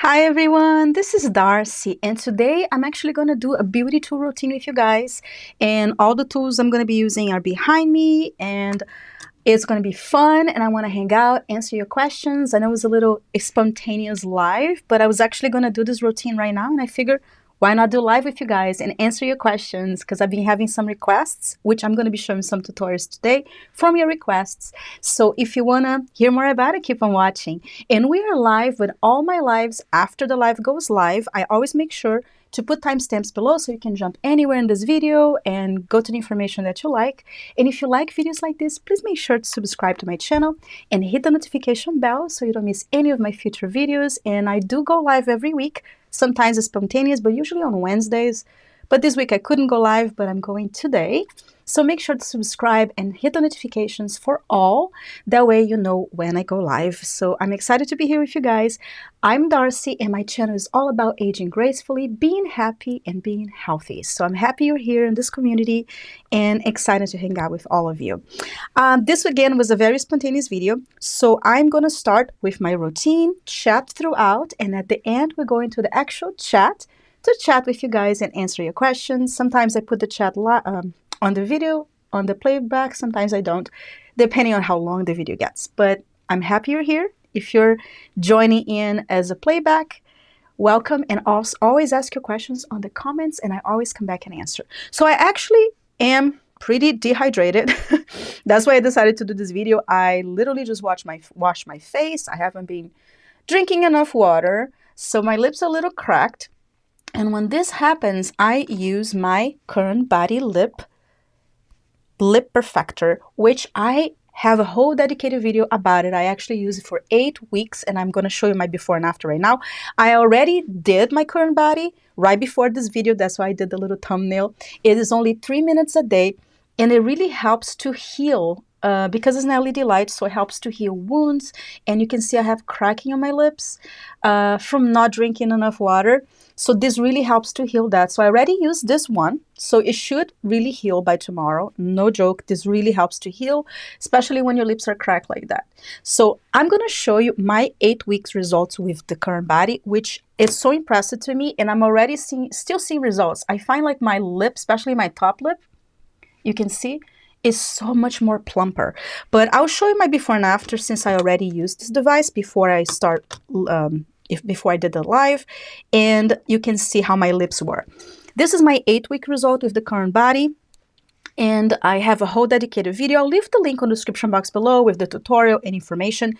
Hi everyone, this is Darcy, and today I'm actually going to do a beauty tool routine with you guys, and all the tools I'm going to be using are behind me, and it's going to be fun, and I want to hang out, answer your questions. I know it was a little spontaneous live, but I was actually going to do this routine right now, and I figured why not do live with you guys and answer your questions, because I've been having some requests, which I'm going to be showing some tutorials today from your requests. So if you want to hear more about it, keep on watching. And we are live with all my lives. After the live goes live, I always make sure to put timestamps below so you can jump anywhere in this video and go to the information that you like. And if you like videos like this, please make sure to subscribe to my channel and hit the notification bell so you don't miss any of my future videos. And I do go live every week. Sometimes it's spontaneous, but usually on Wednesdays. But this week I couldn't go live, but I'm going today. So make sure to subscribe and hit the notifications for all. That way you know when I go live. So I'm excited to be here with you guys. I'm Darcy, and my channel is all about aging gracefully, being happy, and being healthy. So I'm happy you're here in this community and excited to hang out with all of you. This again was a very spontaneous video. So I'm going to start with my routine, chat throughout, and at the end we're going to the actual chat to chat with you guys and answer your questions. Sometimes I put the chat on the video, on the playback, sometimes I don't, depending on how long the video gets. But I'm happy you're here. If you're joining in as a playback, welcome, and also always ask your questions on the comments, and I always come back and answer. So I actually am pretty dehydrated. That's why I decided to do this video. I literally just washed my face. I haven't been drinking enough water, so my lips are a little cracked. And when this happens, I use my Current Body Lip Perfector, which I have a whole dedicated video about it. I actually use it for 8 weeks, and I'm going to show you my before and after right now. I already did my current body right before this video. That's why I did the little thumbnail. It is only 3 minutes a day, and it really helps to heal because it's an LED light, so it helps to heal wounds. And you can see I have cracking on my lips from not drinking enough water. So this really helps to heal that. So I already used this one, so it should really heal by tomorrow. No joke, this really helps to heal, especially when your lips are cracked like that. So I'm going to show you my 8 weeks results with the Current Body, which is so impressive to me, and I'm already still seeing results. I find like my lip, especially my top lip, you can see, is so much more plumper. But I'll show you my before and after, since I already used this device before I start before I did the live, and you can see how my lips were. This is my 8-week result with the Current Body, and I have a whole dedicated video. I'll leave the link on the description box below with the tutorial and information.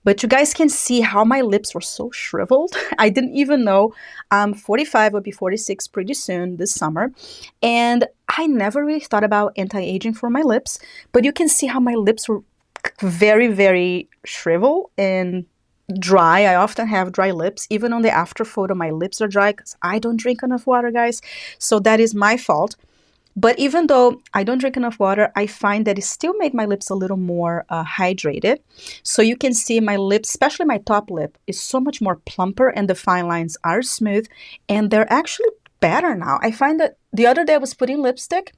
But you guys can see how my lips were so shriveled. I didn't even know. I'm 45, I'll be 46 pretty soon this summer. And I never really thought about anti-aging for my lips. But you can see how my lips were very, very shriveled and dry. I often have dry lips. Even on the after photo, my lips are dry because I don't drink enough water, guys. So that is my fault. But even though I don't drink enough water, I find that it still made my lips a little more hydrated. So you can see my lips, especially my top lip, is so much more plumper, and the fine lines are smooth, and they're actually better now. I find that the other day I was putting lipstick,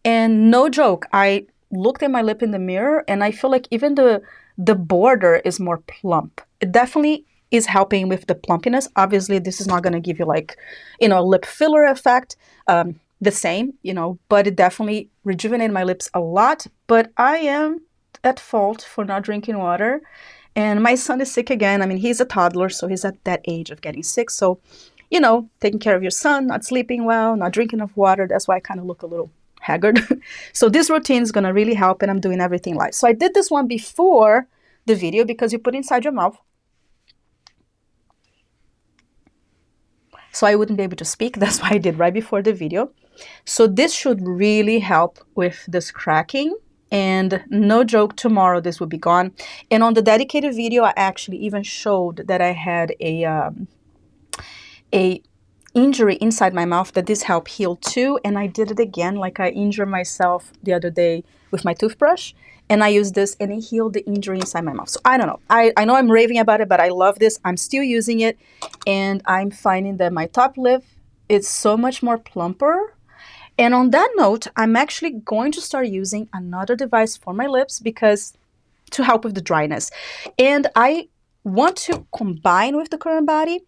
and no joke, I looked at my lip in the mirror, and I feel like even the border is more plump. It definitely is helping with the plumpiness. Obviously, this is not going to give you like, a lip filler effect. The same, but it definitely rejuvenated my lips a lot. But I am at fault for not drinking water. And my son is sick again. I mean, he's a toddler, so he's at that age of getting sick. So, taking care of your son, not sleeping well, not drinking enough water. That's why I kind of look a little haggard. So this routine is going to really help, and I'm doing everything live. So I did this one before the video because you put it inside your mouth, so I wouldn't be able to speak. That's why I did right before the video. So this should really help with this cracking, and no joke, tomorrow this will be gone. And on the dedicated video, I actually even showed that I had a injury inside my mouth that this helped heal too. And I did it again, like I injured myself the other day with my toothbrush, and I used this and it healed the injury inside my mouth. So I don't know. I know I'm raving about it, but I love this. I'm still using it, and I'm finding that my top lip is so much more plumper. And on that note, I'm actually going to start using another device for my lips because to help with the dryness. And I want to combine with the Current Body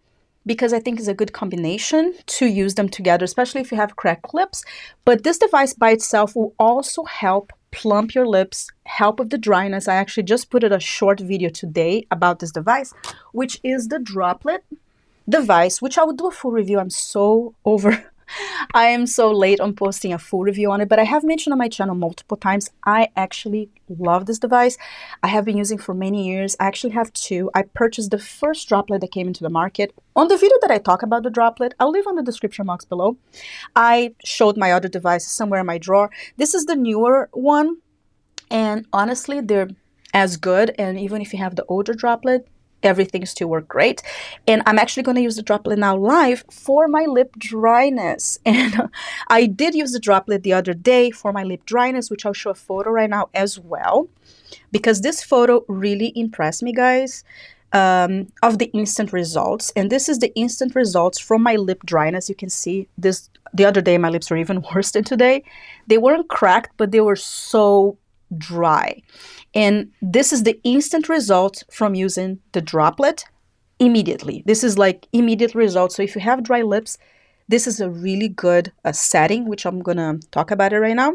because I think it's a good combination to use them together, especially if you have cracked lips. But this device by itself will also help plump your lips, help with the dryness. I actually just put a short video today about this device, which is the Droplette Device, which I will do a full review. I'm so over. I am so late on posting a full review on it, but I have mentioned on my channel multiple times, I actually love this device. I have been using for many years. I actually have two. I purchased the first Droplette that came into the market. On the video that I talk about the Droplette, I'll leave on the description box below. I showed my other devices somewhere in my drawer. This is the newer one, and honestly, they're as good, and even if you have the older Droplette, everything still works great. And I'm actually going to use the Droplette now live for my lip dryness. And I did use the Droplette the other day for my lip dryness, which I'll show a photo right now as well, because this photo really impressed me, guys, of the instant results. And this is the instant results from my lip dryness. You can see this the other day, my lips were even worse than today. They weren't cracked, but they were so dry. And this is the instant result from using the Droplette immediately. This is like immediate results. So if you have dry lips, this is a really good setting, which I'm going to talk about it right now.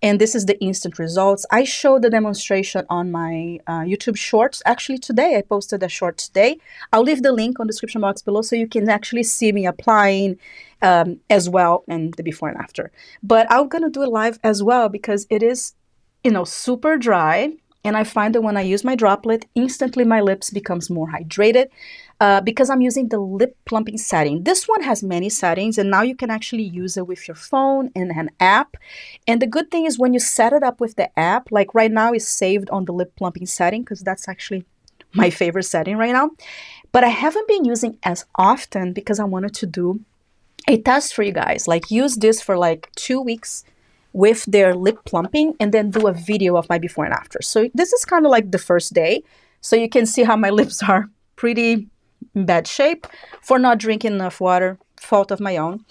And this is the instant results. I showed the demonstration on my YouTube shorts. Actually, today, I posted a short today. I'll leave the link on the description box below so you can actually see me applying as well, and the before and after. But I'm going to do it live as well because it is, you know, super dry. And I find that when I use my Droplette, instantly my lips becomes more hydrated because I'm using the lip plumping setting. This one has many settings, and now you can actually use it with your phone and an app. And the good thing is when you set it up with the app, like right now it's saved on the lip plumping setting because that's actually my favorite setting right now. But I haven't been using as often because I wanted to do a test for you guys. Like use this for like 2 weeks with their lip plumping and then do a video of my before and after. So this is kind of like the first day. So you can see how my lips are pretty in bad shape for not drinking enough water, fault of my own.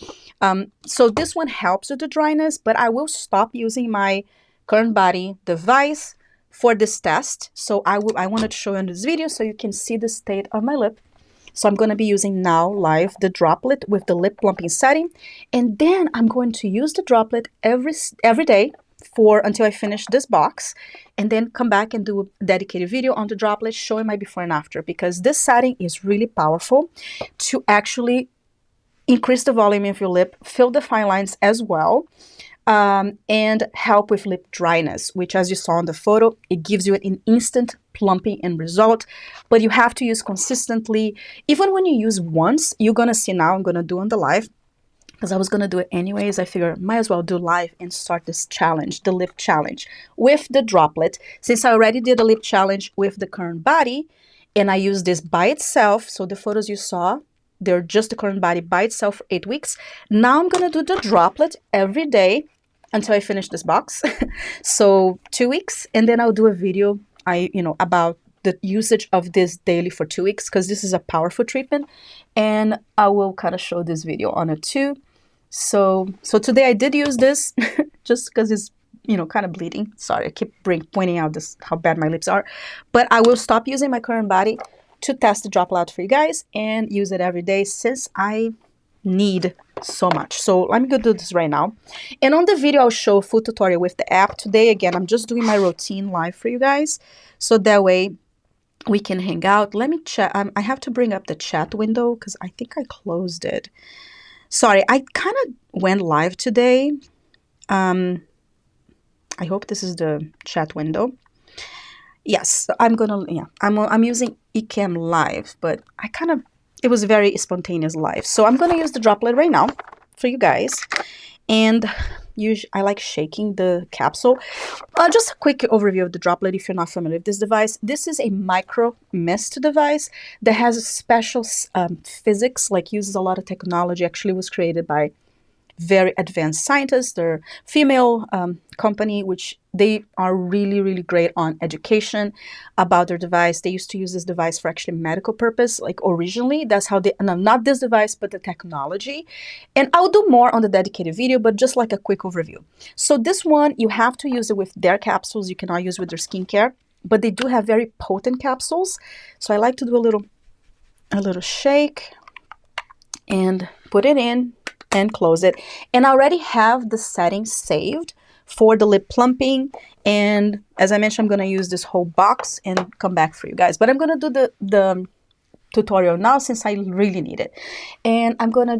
So this one helps with the dryness, but I will stop using my current body device for this test. So I wanted to show you in this video so you can see the state of my lip. So I'm going to be using now live the Droplette with the lip plumping setting. And then I'm going to use the Droplette every day until I finish this box. And then come back and do a dedicated video on the Droplette showing my before and after. Because this setting is really powerful to actually increase the volume of your lip, fill the fine lines as well. And help with lip dryness, which as you saw in the photo, it gives you an instant plumping end result, but you have to use consistently. Even when you use once, you're going to see now, I'm going to do on the live, because I was going to do it anyways. I figure might as well do live and start this challenge, the lip challenge with the Droplette, since I already did a lip challenge with the current body, and I used this by itself. So the photos you saw, they're just the current body by itself for 8 weeks. Now I'm going to do the Droplette every day until I finish this box. So 2 weeks, and then I'll do a video about the usage of this daily for 2 weeks, because this is a powerful treatment, and I will kind of show this video on it too. So today I did use this just because it's kind of bleeding. Sorry, I keep pointing out how bad my lips are, but I will stop using my current body to test the Droplette for you guys and use it every day since I need so much. So let me go do this right now, and on the video I'll show a full tutorial with the app. Today again I'm just doing my routine live for you guys, so that way we can hang out. Let me check. I have to bring up the chat window because I think I closed it. Sorry, I kind of went live today. I hope this is the chat window. Yes, I'm using eCam Live, but it was very spontaneous live. So I'm going to use the Droplette right now for you guys. And I like shaking the capsule. Just a quick overview of the Droplette if you're not familiar with this device. This is a micro mist device that has a special physics, like uses a lot of technology. Actually was created by very advanced scientists. They're female company, which they are really, really great on education about their device. They used to use this device for actually medical purpose, like originally. That's how not this device, but the technology. And I'll do more on the dedicated video, but just like a quick overview. So this one, you have to use it with their capsules. You cannot use it with their skincare, but they do have very potent capsules. So I like to do a little shake. and put it in and close it. And I already have the settings saved for the lip plumping. And as I mentioned, I'm going to use this whole box and come back for you guys. But I'm going to do the tutorial now since I really need it. And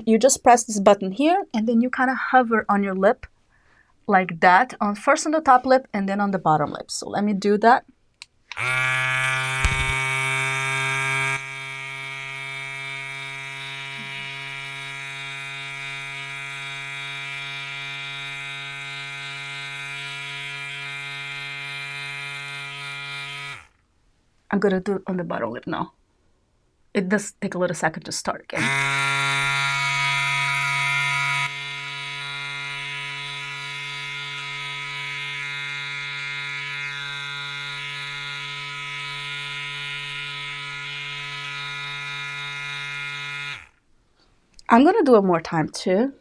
you just press this button here, and then you kind of hover on your lip like that, first on the top lip and then on the bottom lip. So let me do that. I'm gonna do it on the bottom lip now. It does take a little second to start again. I'm gonna do it more time too.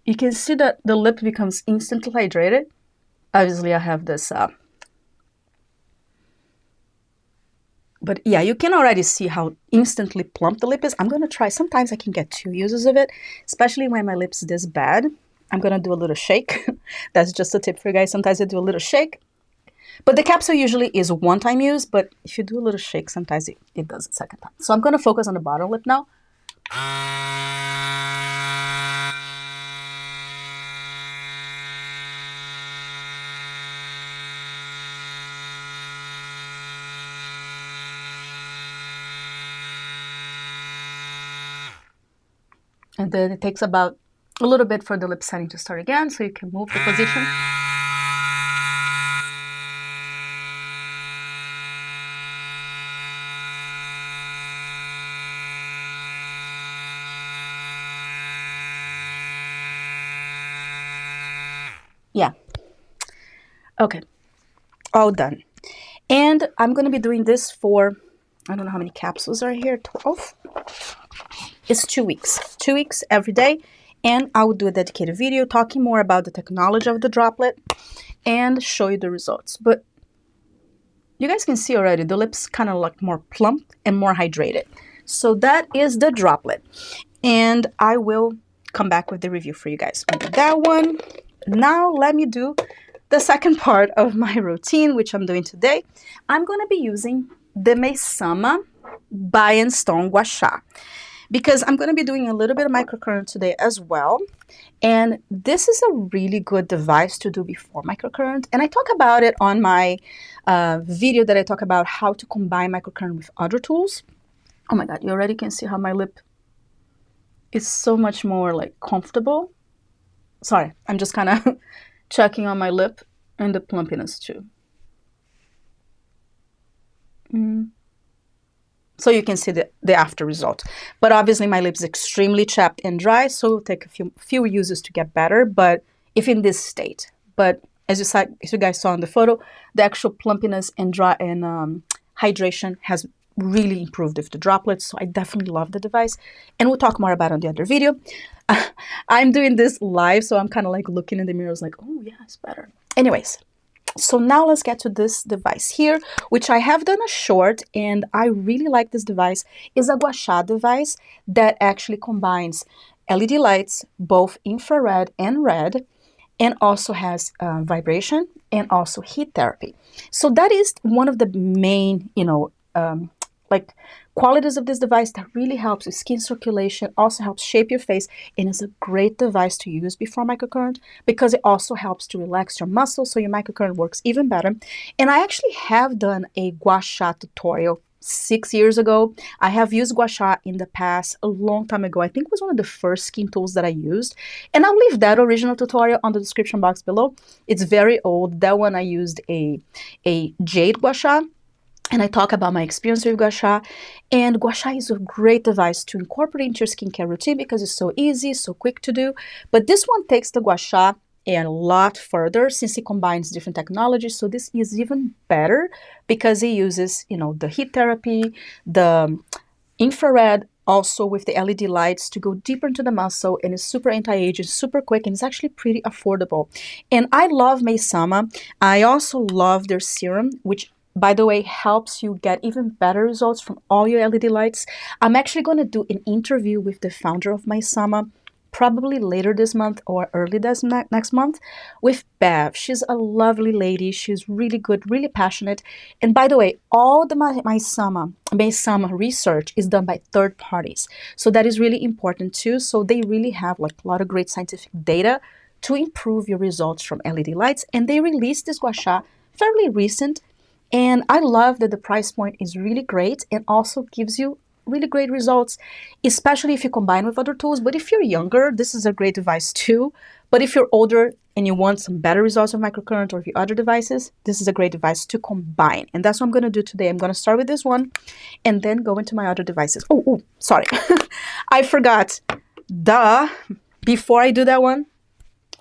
You can see that the lip becomes instantly hydrated. Obviously I have this but yeah, you can already see how instantly plump the lip is. I'm gonna try. Sometimes I can get 2 uses of it, especially when my lip's this bad. I'm gonna do a little shake. That's just a tip for you guys. Sometimes I do a little shake. But the capsule usually is one-time use, but if you do a little shake, sometimes it does it second time. So I'm gonna focus on the bottom lip now. And then it takes about a little bit for the lip setting to start again, so you can move the position. Yeah. Okay. All done. And I'm going to be doing this for, I don't know how many capsules are here, 12? It's 2 weeks. 2 weeks every day. And I will do a dedicated video talking more about the technology of the droplet and show you the results. But you guys can see already the lips kind of look more plump and more hydrated. So that is the droplet. And I will come back with the review for you guys on that one. Now let me do the second part of my routine, which I'm doing today. I'm going to be using the Maysama Bian Stone Gua because I'm going to be doing a little bit of microcurrent today as well. And this is a really good device to do before microcurrent. And I talk about it on my video that I talk about how to combine microcurrent with other tools. Oh my God, you already can see how my lip is so much more like comfortable. Sorry, I'm just kind of checking on my lip and the plumpiness too. So you can see the after result. But obviously my lip's extremely chapped and dry, so it'll take a few uses to get better, but if in this state. But as you guys saw in the photo, the actual plumpiness and dry and hydration has really improved with the droplets, so I definitely love the device. And we'll talk more about it on the other video. I'm doing this live, so I'm kind of like looking in the mirror, like, oh yeah, it's better. Anyways, so now let's get to this device here, which I have done a short, and I really like this device. It's a gua sha device that actually combines LED lights, both infrared and red, and also has vibration and also heat therapy. So that is one of the main, like qualities of this device that really helps with skin circulation, also helps shape your face, and is a great device to use before microcurrent because it also helps to relax your muscles so your microcurrent works even better. And I actually have done a gua sha tutorial 6 years ago. I have used gua sha in the past a long time ago. I think it was one of the first skin tools that I used. And I'll leave that original tutorial on the description box below. It's very old. That one I used a jade gua sha. And I talk about my experience with gua sha. And gua sha is a great device to incorporate into your skincare routine because it's so easy, so quick to do. But this one takes the gua sha a lot further since it combines different technologies. So this is even better because it uses, the heat therapy, the infrared, also with the LED lights to go deeper into the muscle, and it's super anti-aging, super quick, and it's actually pretty affordable. And I love Maysama. I also love their serum, which by the way, helps you get even better results from all your LED lights. I'm actually going to do an interview with the founder of Maysama, probably later this month or early next month, with Bev. She's a lovely lady. She's really good, really passionate. And by the way, all the Maysama research is done by third parties. So that is really important too. So they really have like a lot of great scientific data to improve your results from LED lights. And they released this gua sha fairly recent. And I love that the price point is really great and also gives you really great results, especially if you combine with other tools. But if you're younger, this is a great device too. But if you're older and you want some better results with microcurrent or with your other devices, this is a great device to combine. And that's what I'm going to do today. I'm going to start with this one and then go into my other devices. Oh, sorry. I forgot. Duh. Before I do that one,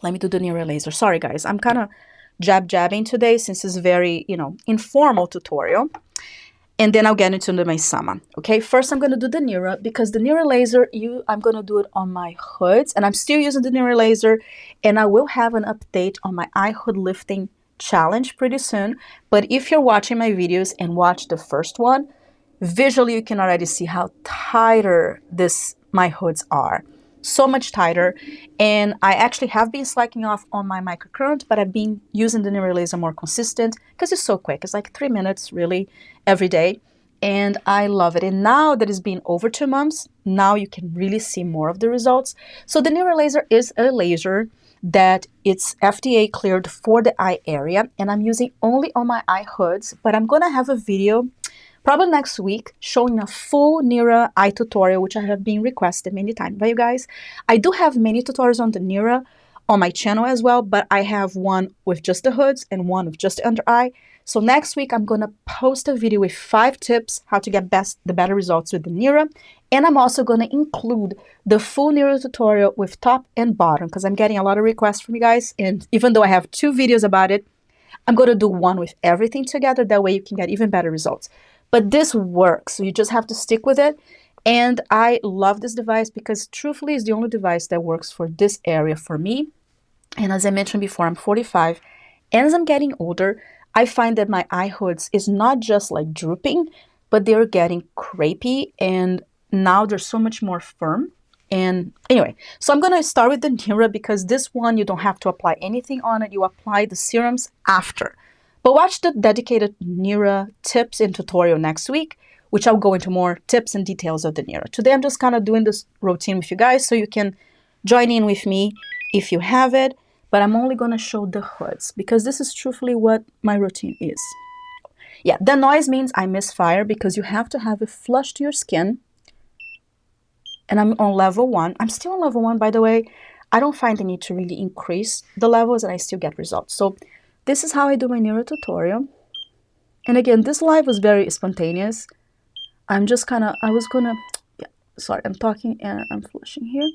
let me do the NIRA Laser. Sorry, guys. I'm kind of jabbing today since it's very, informal tutorial. And then I'll get into the Maysama. Okay, first I'm going to do the NIRA because the NIRA Laser, I'm going to do it on my hoods. And I'm still using the NIRA Laser. And I will have an update on my eye hood lifting challenge pretty soon. But if you're watching my videos and watch the first one, visually you can already see how tighter my hoods are. So much tighter, and I actually have been slacking off on my microcurrent, but I've been using the NIRA Laser more consistent because it's so quick. It's like 3 minutes really every day, and I love it. And now that it's been over 2 months, now you can really see more of the results. So the NIRA Laser is a laser that it's FDA cleared for the eye area, and I'm using only on my eye hoods, but I'm gonna have a video probably next week showing a full NIRA eye tutorial, which I have been requested many times by you guys. I do have many tutorials on the NIRA on my channel as well, but I have one with just the hoods and one with just the under eye. So next week, I'm going to post a video with 5 tips how to get the better results with the NIRA. And I'm also going to include the full NIRA tutorial with top and bottom because I'm getting a lot of requests from you guys. And even though I have 2 videos about it, I'm going to do one with everything together. That way you can get even better results. But this works, so you just have to stick with it. And I love this device because truthfully it's the only device that works for this area for me. And as I mentioned before, I'm 45. And as I'm getting older, I find that my eye hoods is not just like drooping, but they're getting crepey. And now they're so much more firm. And anyway, so I'm going to start with the NIRA because this one, you don't have to apply anything on it. You apply the serums after. But watch the dedicated NIRA tips and tutorial next week, which I'll go into more tips and details of the NIRA. Today, I'm just kind of doing this routine with you guys so you can join in with me if you have it. But I'm only going to show the hoods because this is truthfully what my routine is. Yeah, the noise means I misfire because you have to have it flush to your skin. And I'm on level 1. I'm still on level 1, by the way. I don't find the need to really increase the levels and I still get results. So this is how I do my NIRA tutorial. And again, this live was very spontaneous. I'm just kind of, sorry, I'm talking and I'm flushing here.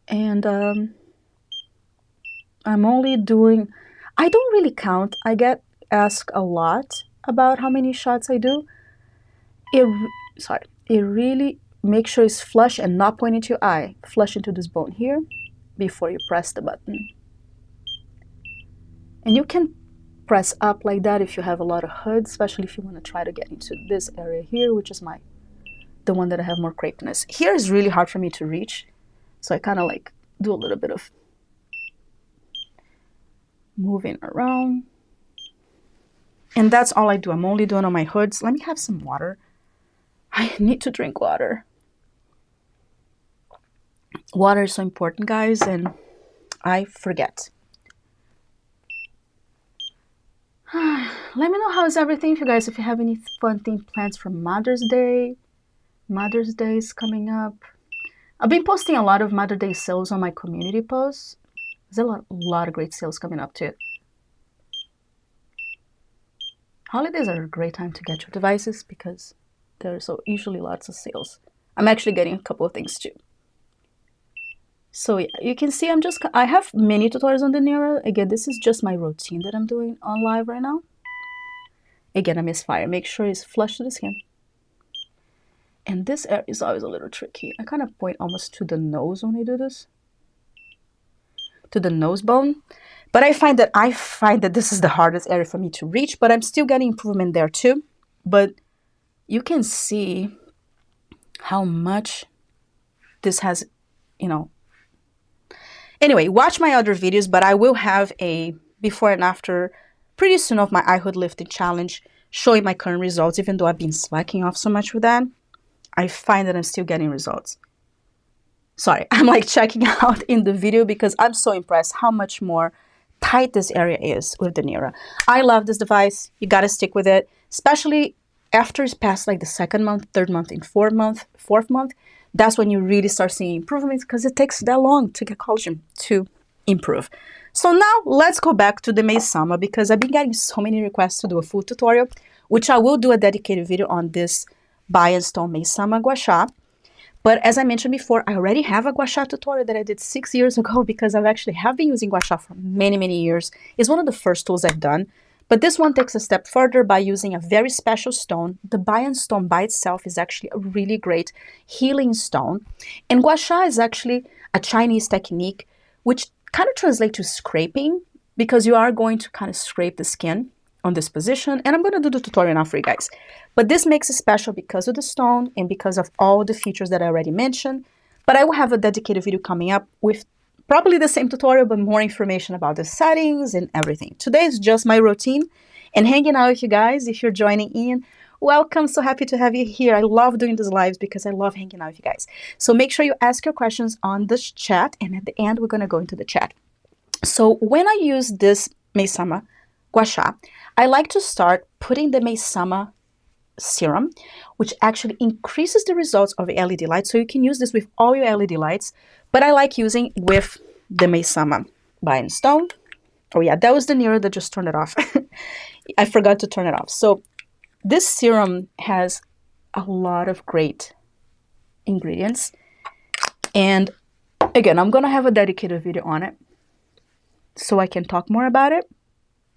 And I'm only doing, I don't really count. I get asked a lot about how many shots I do. It really makes sure it's flush and not pointing to your eye. Flush into this bone here before you press the button. And you can press up like that if you have a lot of hoods, especially if you want to try to get into this area here, which is the one that I have more crepiness. Here is really hard for me to reach, so I kind of like do a little bit of moving around. And that's all I do. I'm only doing on my hoods. Let me have some water. I need to drink water. Water is so important, guys, and I forget. Let me know how is everything, you guys. If you have any fun thing plans for Mother's Day. Mother's Day is coming up. I've been posting a lot of Mother's Day sales on my community posts. There's a lot of great sales coming up too. Holidays are a great time to get your devices because there's usually lots of sales. I'm actually getting a couple of things too. So yeah, you can see I have many tutorials on the NIRA. Again, this is just my routine that I'm doing on live right now. Again, I misfire. Make sure it's flush to the skin. And this area is always a little tricky. I kind of point almost to the nose when I do this. to the nose bone. But I find that this is the hardest area for me to reach, but I'm still getting improvement there too. But you can see how much this has, you know. Anyway, watch my other videos, but I will have a before and after pretty soon of my eye hood lifting challenge showing my current results. Even though I've been slacking off so much with that, I find that I'm still getting results. Sorry, I'm like checking out in the video because I'm so impressed how much more tight this area is with the NIRA. I love this device. You got to stick with it, especially after it's past like the second month, third month, and fourth month. That's when you really start seeing improvements because it takes that long to get collagen to improve. So now let's go back to the Maysama because I've been getting so many requests to do a full tutorial, which I will do a dedicated video on this Bian Stone Maysama Gua Sha. But as I mentioned before, I already have a Gua Sha tutorial that I did 6 years ago because I've actually been using Gua Sha for many, many years. It's one of the first tools I've done. But this one takes a step further by using a very special stone. The Bian stone by itself is actually a really great healing stone. And Gua Sha is actually a Chinese technique which kind of translates to scraping because you are going to kind of scrape the skin on this position. And I'm going to do the tutorial now for you guys. But this makes it special because of the stone and because of all the features that I already mentioned. But I will have a dedicated video coming up with probably the same tutorial, but more information about the settings and everything. Today is just my routine and hanging out with you guys. If you're joining in, welcome. So happy to have you here. I love doing these lives because I love hanging out with you guys. So make sure you ask your questions on this chat. And at the end, we're going to go into the chat. So when I use this Maysama Gua Sha, I like to start putting the Maysama Serum, which actually increases the results of LED lights. So you can use this with all your LED lights, but I like using with the Maysama Bian Stone. Oh yeah, that was the NIRA that just turned it off. I forgot to turn it off. So this serum has a lot of great ingredients. And again, I'm going to have a dedicated video on it so I can talk more about it.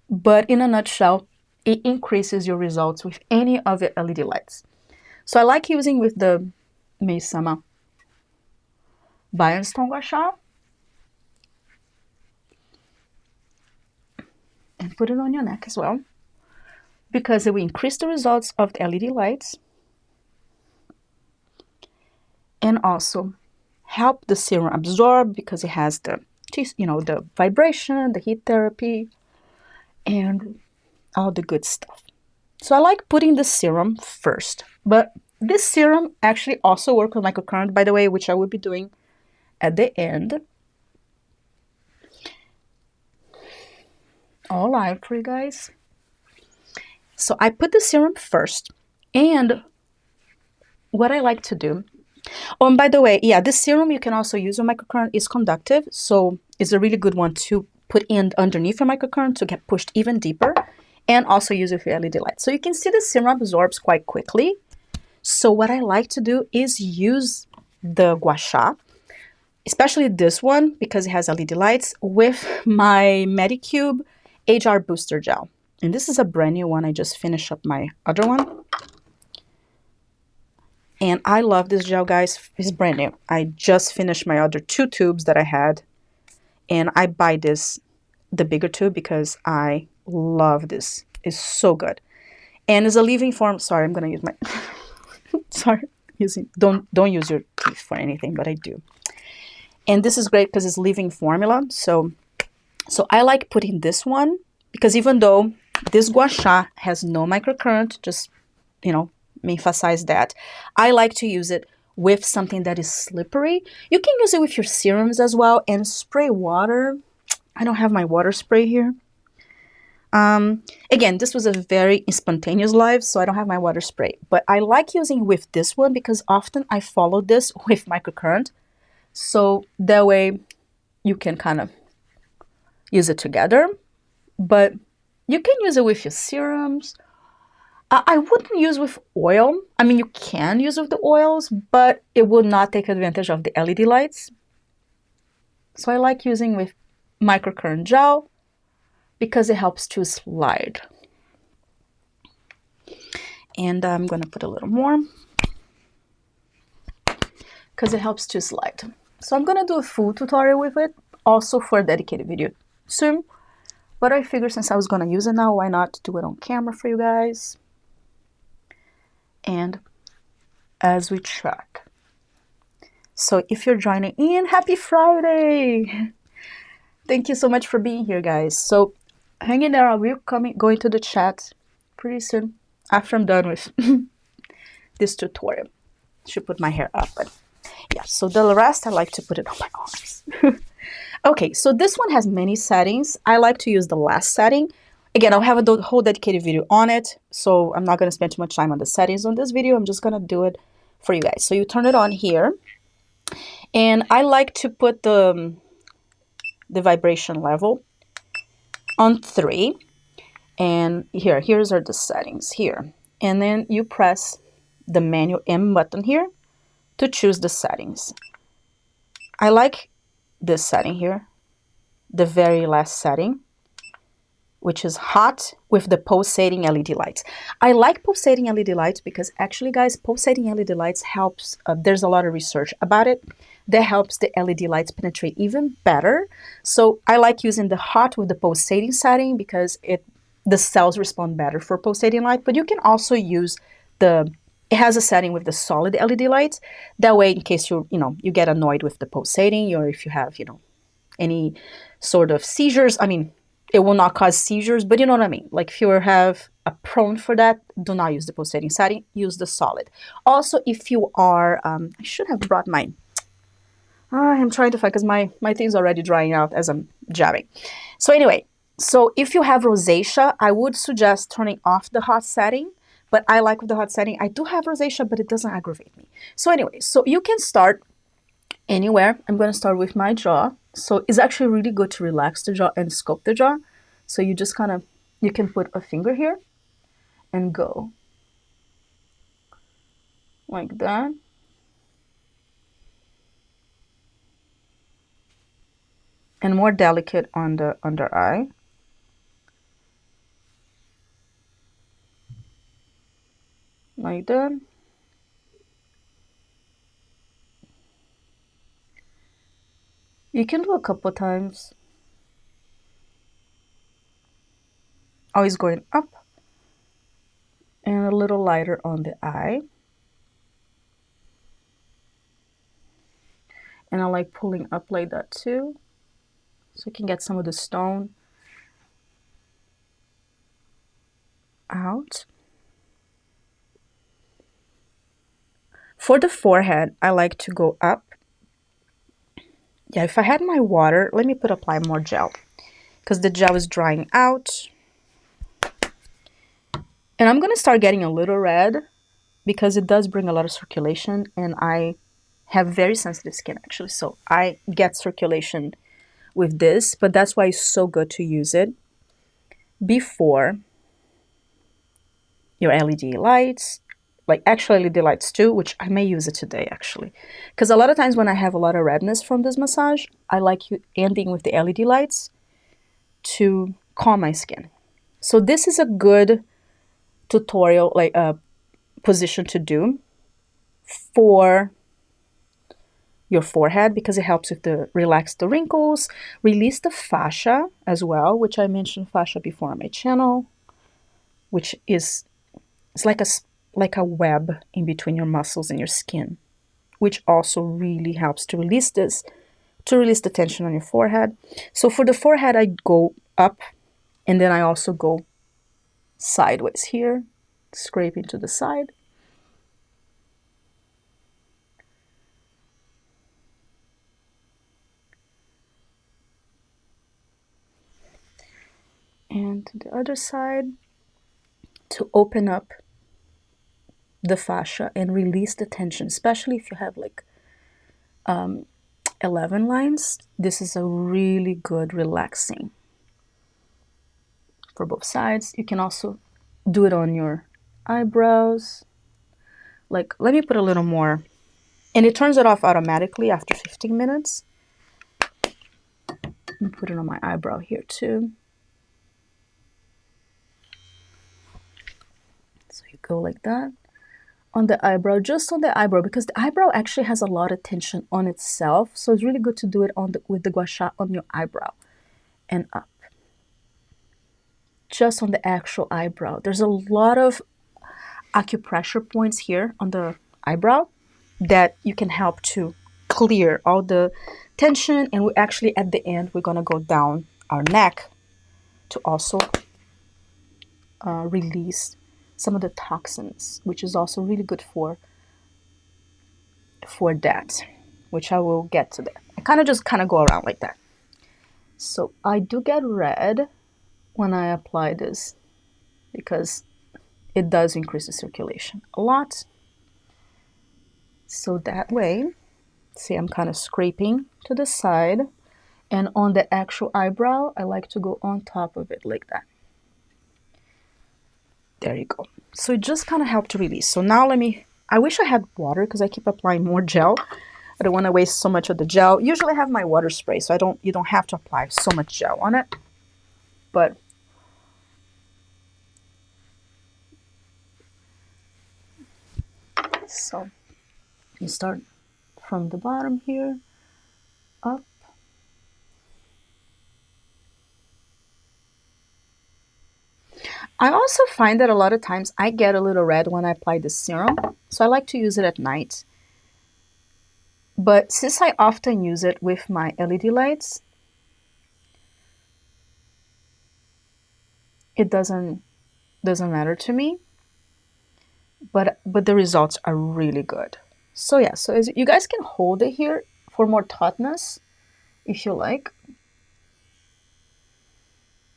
But in a nutshell, it increases your results with any of your LED lights. So I like using with the Maysama Bian Stone Gua Sha. And put it on your neck as well, because it will increase the results of the LED lights and also help the serum absorb because it has the, the vibration, the heat therapy, and all the good stuff. So I like putting the serum first, but this serum actually also works with microcurrent, by the way, which I will be doing at the end. All right for you guys. So I put the serum first, and what I like to do, oh, and by the way, yeah, this serum you can also use with microcurrent. Is conductive, so it's a really good one to put in underneath your microcurrent to get pushed even deeper, and also use it for LED light. So you can see the serum absorbs quite quickly. So what I like to do is use the Gua Sha, especially this one because it has LED lights, with my Medicube HR Booster Gel. And this is a brand new one. I just finished up my other one. And I love this gel, guys. It's brand new. I just finished my other 2 tubes that I had. And I buy this, the bigger tube, because I love this. It's so good. And it's a leave-in form. Sorry, I'm going to use my... Sorry. Don't use your teeth for anything, but I do. And this is great because it's leave-in formula. So I like putting this one because even though this Gua Sha has no microcurrent, just, emphasize that, I like to use it with something that is slippery. You can use it with your serums as well and spray water. I don't have my water spray here. Again, this was a very spontaneous live, so I don't have my water spray. But I like using with this one because often I follow this with microcurrent. So that way you can kind of use it together. But you can use it with your serums. I wouldn't use with oil. I mean, you can use with the oils, but it will not take advantage of the LED lights. So I like using with microcurrent gel because it helps to slide. And I'm going to put a little more because it helps to slide. So I'm going to do a full tutorial with it also for a dedicated video soon. But I figured since I was gonna use it now, why not do it on camera for you guys? And as we chat. So if you're joining in, happy Friday! Thank you so much for being here, guys. So hang in there, I will go into the chat pretty soon after I'm done with this tutorial. Should put my hair up, but yeah, so the rest I like to put it on my arms. Okay, so this one has many settings. I like to use the last setting. Again, I'll have a whole dedicated video on it, so I'm not going to spend too much time on the settings on this video. I'm just going to do it for you guys. So you turn it on here, and I like to put the vibration level on 3. And here's are the settings here. And then you press the menu M button here to choose the settings. I like this setting here, the very last setting, which is hot with the pulsating LED lights. I like pulsating LED lights because actually, guys, pulsating LED lights helps, there's a lot of research about it, that helps the LED lights penetrate even better. So I like using the hot with the pulsating setting because the cells respond better for pulsating light, but you can also use it has a setting with the solid LED lights. That way, in case you get annoyed with the pulsating, or if you have, any sort of seizures, I mean, it will not cause seizures, but you know what I mean? Like if you have a prone for that, do not use the pulsating setting, use the solid. Also, if you are, I should have brought mine. I'm trying to find, because my thing's already drying out as I'm jabbing. So anyway, so if you have rosacea, I would suggest turning off the hot setting. But I like with the hot setting. I do have rosacea, but it doesn't aggravate me. So anyway, so you can start anywhere. I'm going to start with my jaw. So it's actually really good to relax the jaw and sculpt the jaw. So you just you can put a finger here and go like that. And more delicate on the under eye. Like that. You can do a couple times. Always going up. And a little lighter on the eye. And I like pulling up like that too. So you can get some of the stone out. For the forehead, I like to go up. Yeah, if I had my water, let me apply more gel, because the gel is drying out. And I'm going to start getting a little red, because it does bring a lot of circulation, and I have very sensitive skin actually, so I get circulation with this, but that's why it's so good to use it before your LED lights, like actual LED lights too, which I may use it today actually. Because a lot of times when I have a lot of redness from this massage, I like ending with the LED lights to calm my skin. So this is a good tutorial, like a position to do for your forehead, because it helps with relax the wrinkles, release the fascia as well, which I mentioned fascia before on my channel, which is it's like a web in between your muscles and your skin, which also really helps to release the tension on your forehead. So for the forehead, I go up, and then I also go sideways here, scraping to the side. And to the other side to open up the fascia and release the tension, especially if you have like 11 lines. This is a really good relaxing for both sides. You can also do it on your eyebrows. Like, let me put a little more, and it turns it off automatically after 15 minutes. Let me put it on my eyebrow here too. So you go like that on the eyebrow, just on the eyebrow, because the eyebrow actually has a lot of tension on itself. So it's really good to do it on with the gua sha on your eyebrow and up. Just on the actual eyebrow. There's a lot of acupressure points here on the eyebrow that you can help to clear all the tension. And we actually, at the end, we're going to go down our neck to also release some of the toxins, which is also really good for that, which I will get to that. I kind of go around like that. So I do get red when I apply this because it does increase the circulation a lot. So that way, see, I'm kind of scraping to the side, and on the actual eyebrow, I like to go on top of it like that. There you go. So it just kind of helped to release. So now I wish I had water because I keep applying more gel. I don't want to waste so much of the gel. Usually I have my water spray, so you don't have to apply so much gel on it. But so you start from the bottom here, up. I also find that a lot of times I get a little red when I apply the serum, so I like to use it at night. But since I often use it with my LED lights, it doesn't matter to me. But the results are really good. So yeah, so as you guys can hold it here for more tautness if you like.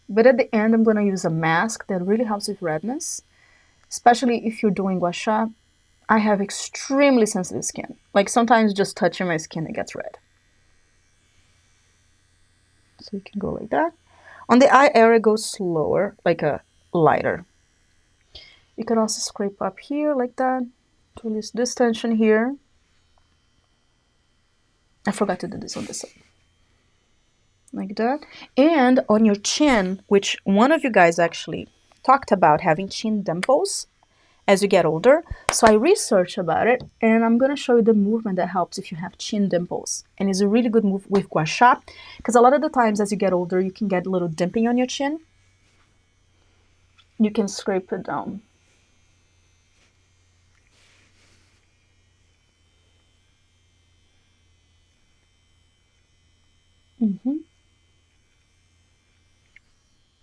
But at the end, I'm going to use a mask that really helps with redness, especially if you're doing gua sha. I have extremely sensitive skin. Like sometimes just touching my skin, it gets red. So you can go like that. On the eye area, go slower, like a lighter. You can also scrape up here like that to release this tension here. I forgot to do this on this side. Like that. And on your chin, which one of you guys actually talked about having chin dimples as you get older. So I researched about it, and I'm going to show you the movement that helps if you have chin dimples. And it's a really good move with gua sha, because a lot of the times as you get older, you can get a little dimping on your chin. You can scrape it down.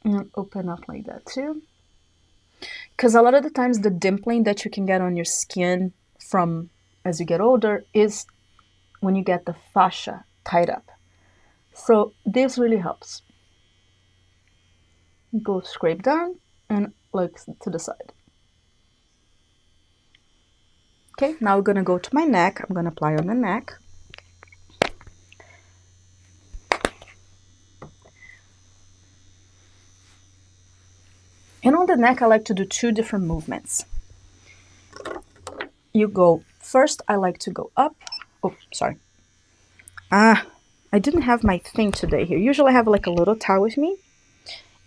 And open up like that too. Because a lot of the times the dimpling that you can get on your skin from as you get older is when you get the fascia tied up. So this really helps. Go scrape down and like to the side. Okay, now we're going to go to my neck. I'm going to apply on the neck. And on the neck, I like to do two different movements. You go, first I like to go up. Oh, sorry. I didn't have my thing today here. Usually I have like a little towel with me.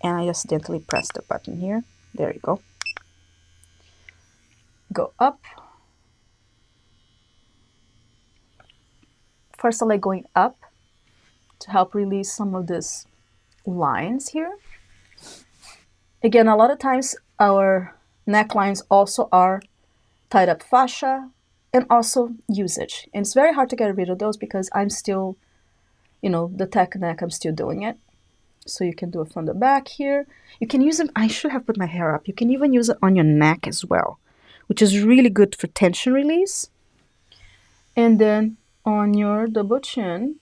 And I accidentally pressed the button here. There you go. Go up. First I like going up to help release some of these lines here. Again, a lot of times our necklines also are tied up fascia and also usage. And it's very hard to get rid of those because I'm still, you know, the tech neck, I'm still doing it. So you can do it from the back here. You can use them, I should have put my hair up. You can even use it on your neck as well, which is really good for tension release. And then on your double chin.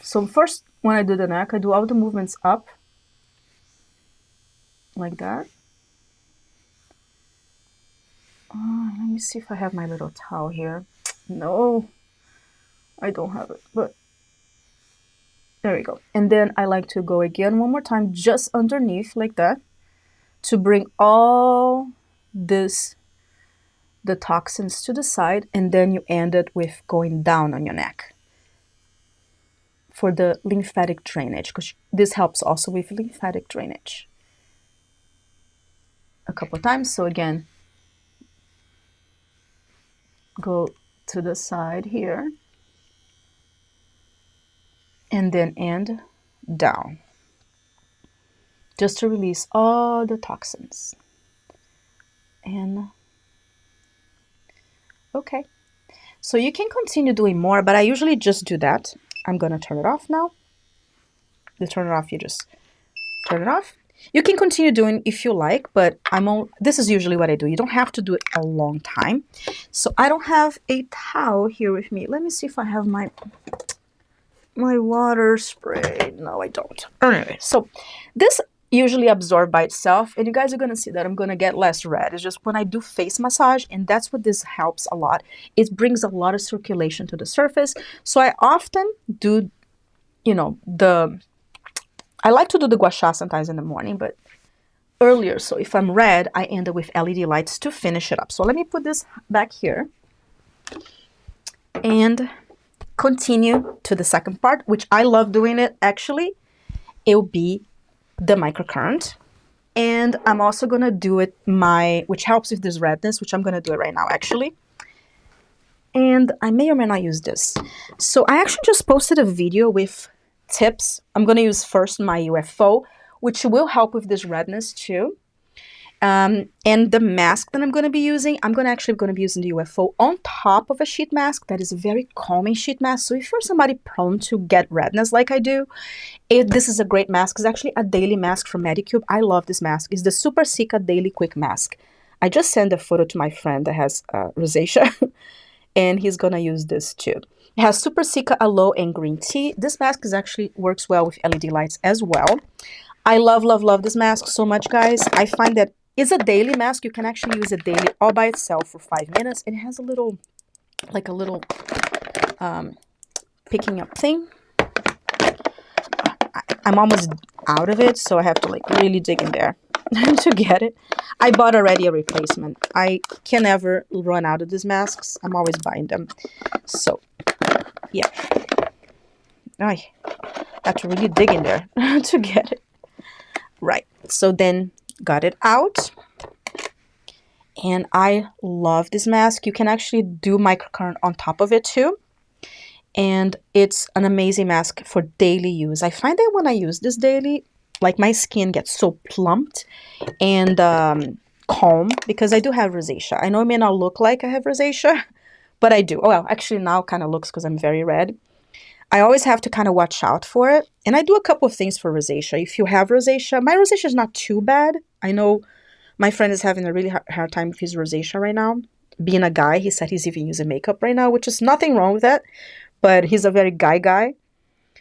So first, when I do the neck, I do all the movements up. Like that. Let me see if I have my little towel here. No, I don't have it, but there we go. And then I like to go again one more time, just underneath like that, to bring all the toxins to the side, and then you end it with going down on your neck for the lymphatic drainage, because this helps also with lymphatic drainage. A couple of times. So again, go to the side here and then end down, just to release all the toxins. And okay, so you can continue doing more, but I usually just do that. I'm gonna turn it off now. You turn it off, you just turn it off. You can continue doing if you like, but this is usually what I do. You don't have to do it a long time. So I don't have a towel here with me. Let me see if I have my water spray. No, I don't. Anyway, so this usually absorbs by itself, and you guys are going to see that I'm going to get less red. It's just when I do face massage, and that's what this helps a lot. It brings a lot of circulation to the surface. So I often do, you know, I like to do the gua sha sometimes in the morning, but earlier. So if I'm red, I end up with LED lights to finish it up. So let me put this back here and continue to the second part, which I love doing it. Actually, it'll be the microcurrent. And I'm also going to do it which helps with this redness, which I'm going to do it right now, actually. And I may or may not use this. So I actually just posted a video with tips. I'm going to use first my UFO, which will help with this redness too. And the mask that I'm going to be using, I'm actually going to be using the UFO on top of a sheet mask. That is a very calming sheet mask. So if you're somebody prone to get redness like I do, this is a great mask. It's actually a daily mask from Medicube. I love this mask. It's the Super Cica Daily Quick Mask. I just sent a photo to my friend that has rosacea, and he's going to use this too. It has Super Cica Aloe and green tea. This mask actually works well with LED lights as well. I love, love, love this mask so much, guys. I find that it's a daily mask. You can actually use it daily all by itself for 5 minutes. It has a little, like a little picking up thing. I'm almost out of it, so I have to like really dig in there to get it. I bought already a replacement. I can never run out of these masks. I'm always buying them. So, yeah. I have to really dig in there to get it. Right. So then got it out. And I love this mask. You can actually do microcurrent on top of it too. And it's an amazing mask for daily use. I find that when I use this daily, like my skin gets so plumped and calm, because I do have rosacea. I know it may not look like I have rosacea, but I do. Oh, well, actually now it kind of looks because I'm very red. I always have to kind of watch out for it. And I do a couple of things for rosacea. If you have rosacea, my rosacea is not too bad. I know my friend is having a really hard time with his rosacea right now. Being a guy, he said he's even using makeup right now, which is nothing wrong with that. But he's a very guy.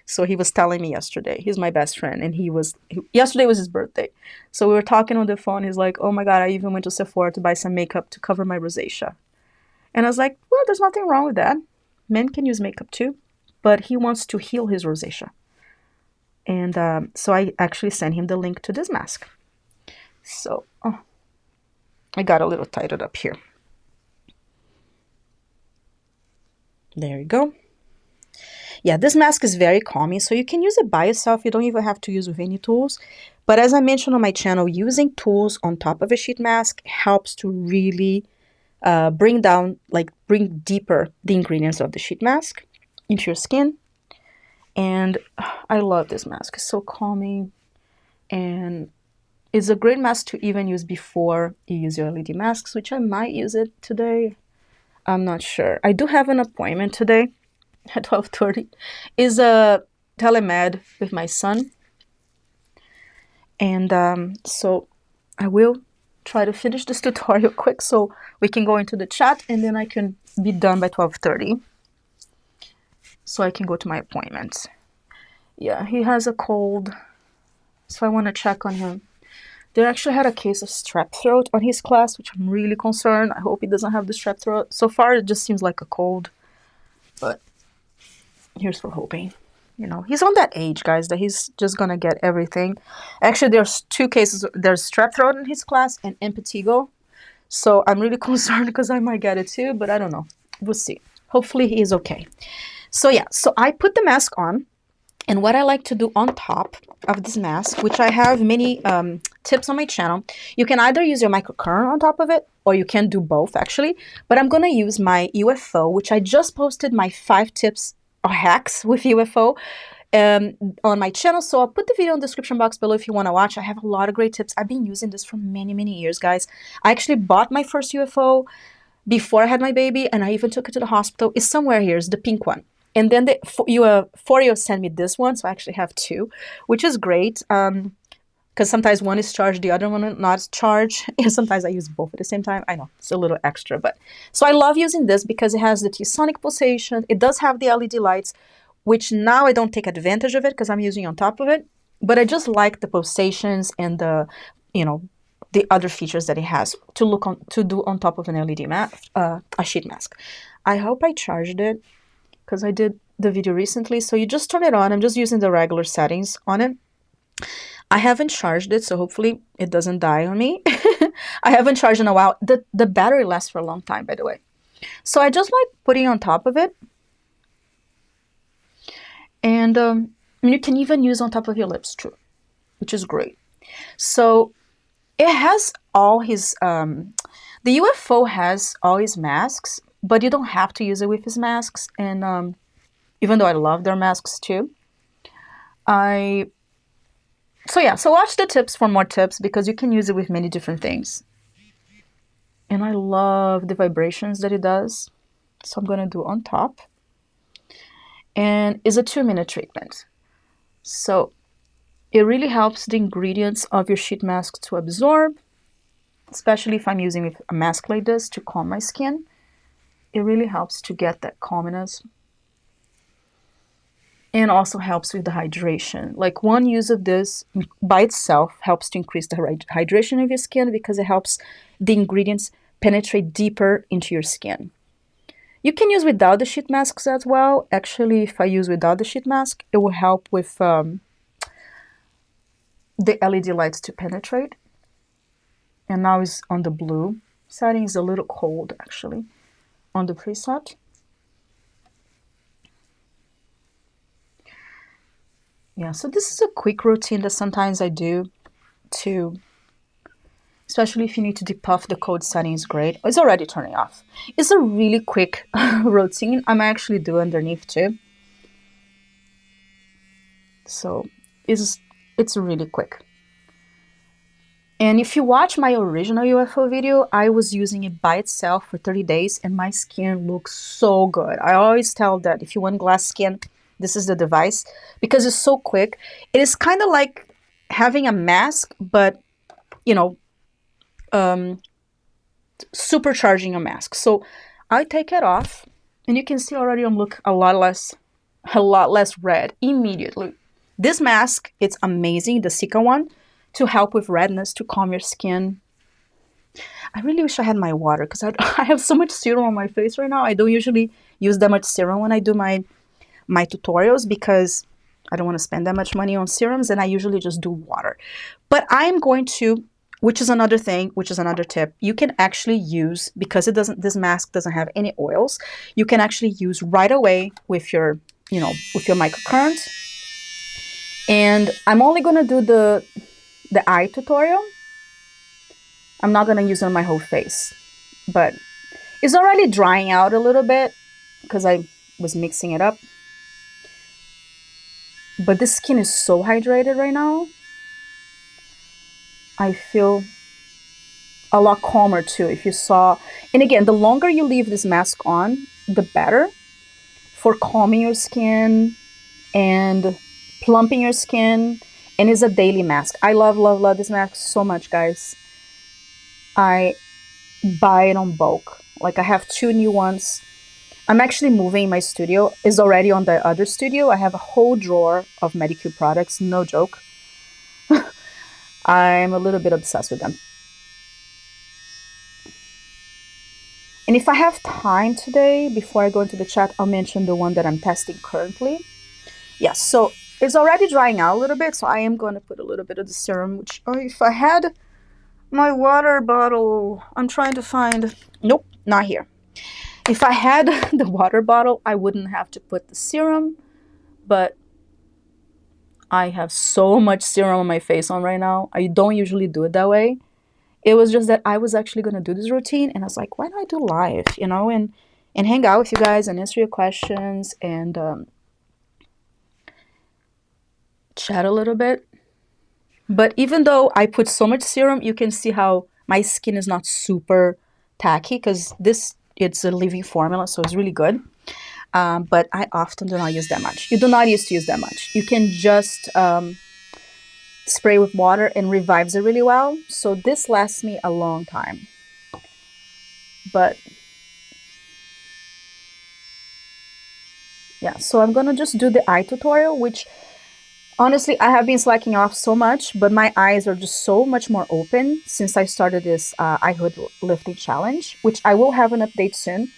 So he was telling me yesterday, he's my best friend, and yesterday was his birthday. So we were talking on the phone. He's like, oh my God, I even went to Sephora to buy some makeup to cover my rosacea. And I was like, well, there's nothing wrong with that. Men can use makeup too. But he wants to heal his rosacea. And so I actually sent him the link to this mask. So I got a little tightened up here. There you go. Yeah, this mask is very calming, so you can use it by itself. You don't even have to use with any tools. But as I mentioned on my channel, using tools on top of a sheet mask helps to really bring deeper the ingredients of the sheet mask into your skin. And I love this mask. It's so calming, and it's a great mask to even use before you use your LED masks, which I might use it today. I'm not sure. I do have an appointment today at 12:30. Is a telemed with my son, and so I will try to finish this tutorial quick so we can go into the chat, and then I can be done by 12:30 so I can go to my appointment. Yeah, he has a cold, so I want to check on him. They actually had a case of strep throat on his class, which I'm really concerned. I hope he doesn't have the strep throat. So far, it just seems like a cold, but here's for hoping. You know, he's on that age, guys, that he's just gonna get everything. Actually, there's 2 cases. There's strep throat in his class and impetigo. So I'm really concerned because I might get it too, but I don't know. We'll see. Hopefully he is okay. So yeah, so I put the mask on, And what I like to do on top of this mask, which I have many tips on my channel, you can either use your microcurrent on top of it, or you can do both actually. But I'm going to use my UFO, which I just posted my 5 tips or hacks with UFO on my channel. So I'll put the video in the description box below if you want to watch. I have a lot of great tips. I've been using this for many, many years, guys. I actually bought my first UFO before I had my baby, and I even took it to the hospital. It's somewhere here. It's the pink one. And then the FOREO sent me this one, so I actually have 2, which is great. Because sometimes one is charged, the other one not charged, and sometimes I use both at the same time. I know, it's a little extra, but... So I love using this because it has the T-sonic pulsation. It does have the LED lights, which now I don't take advantage of it because I'm using on top of it. But I just like the pulsations and the, you know, the other features that it has to do on top of an LED mask, a sheet mask. I hope I charged it, because I did the video recently. So you just turn it on. I'm just using the regular settings on it. I haven't charged it, so hopefully it doesn't die on me. I haven't charged in a while. The battery lasts for a long time, by the way. So I just like putting on top of it. And you can even use on top of your lips too, which is great. So it has all his... the UFO has all his masks, but you don't have to use it with his masks. And even though I love their masks too. So watch the tips for more tips, because you can use it with many different things. And I love the vibrations that it does. So I'm going to do on top. And it's a 2-minute treatment. So it really helps the ingredients of your sheet mask to absorb, especially if I'm using a mask like this to calm my skin. It really helps to get that calmness, and also helps with the hydration. Like, one use of this by itself helps to increase the hydration of your skin, because it helps the ingredients penetrate deeper into your skin. You can use without the sheet masks as well. Actually, if I use without the sheet mask, it will help with the LED lights to penetrate. And now it's on the blue setting. It's a little cold actually on the preset. Yeah, so this is a quick routine that sometimes I do to, especially if you need to depuff the cold setting, is great. It's already turning off. It's a really quick routine. I might actually do underneath too. So it's really quick. And if you watch my original UFO video, I was using it by itself for 30 days and my skin looks so good. I always tell that if you want glass skin, this is the device, because it's so quick. It is kind of like having a mask, but, you know, supercharging a mask. So I take it off and you can see already I'm look a lot less red immediately. This mask, it's amazing, the Cica one, to help with redness, to calm your skin. I really wish I had my water, because I have so much serum on my face right now. I don't usually use that much serum when I do my tutorials, because I don't want to spend that much money on serums, and I usually just do water. But I'm going to, which is another thing, which is another tip, you can actually use, because this mask doesn't have any oils, you can actually use right away with your, you know, with your microcurrent. And I'm only going to do the eye tutorial. I'm not going to use it on my whole face, but it's already drying out a little bit because I was mixing it up. But the skin is so hydrated right now. I feel a lot calmer too, if you saw. And again, the longer you leave this mask on, the better for calming your skin and plumping your skin. And it's a daily mask. I love this mask so much, guys. I buy it on bulk. Like, I have 2 new ones. I'm actually moving my studio. It's already on the other studio. I have a whole drawer of Medicube products. No joke. I'm a little bit obsessed with them. And if I have time today, before I go into the chat, I'll mention the one that I'm testing currently. Yes, so it's already drying out a little bit, so I am going to put a little bit of the serum, which, oh, if I had my water bottle, I'm trying to find, nope, not here. If I had the water bottle, I wouldn't have to put the serum, but I have so much serum on my face on right now. I don't usually do it that way. It was just that I was actually going to do this routine, and I was like, why don't I do live, you know, and hang out with you guys and answer your questions and chat a little bit. But even though I put so much serum, you can see how my skin is not super tacky, because it's a living formula, so it's really good. But I often do not use that much. You do not use to use that much. You can just spray with water and revives it really well. So this lasts me a long time. But yeah, so I'm gonna just do the eye tutorial, which honestly, I have been slacking off so much, but my eyes are just so much more open since I started this eye hood lifting challenge, which I will have an update soon.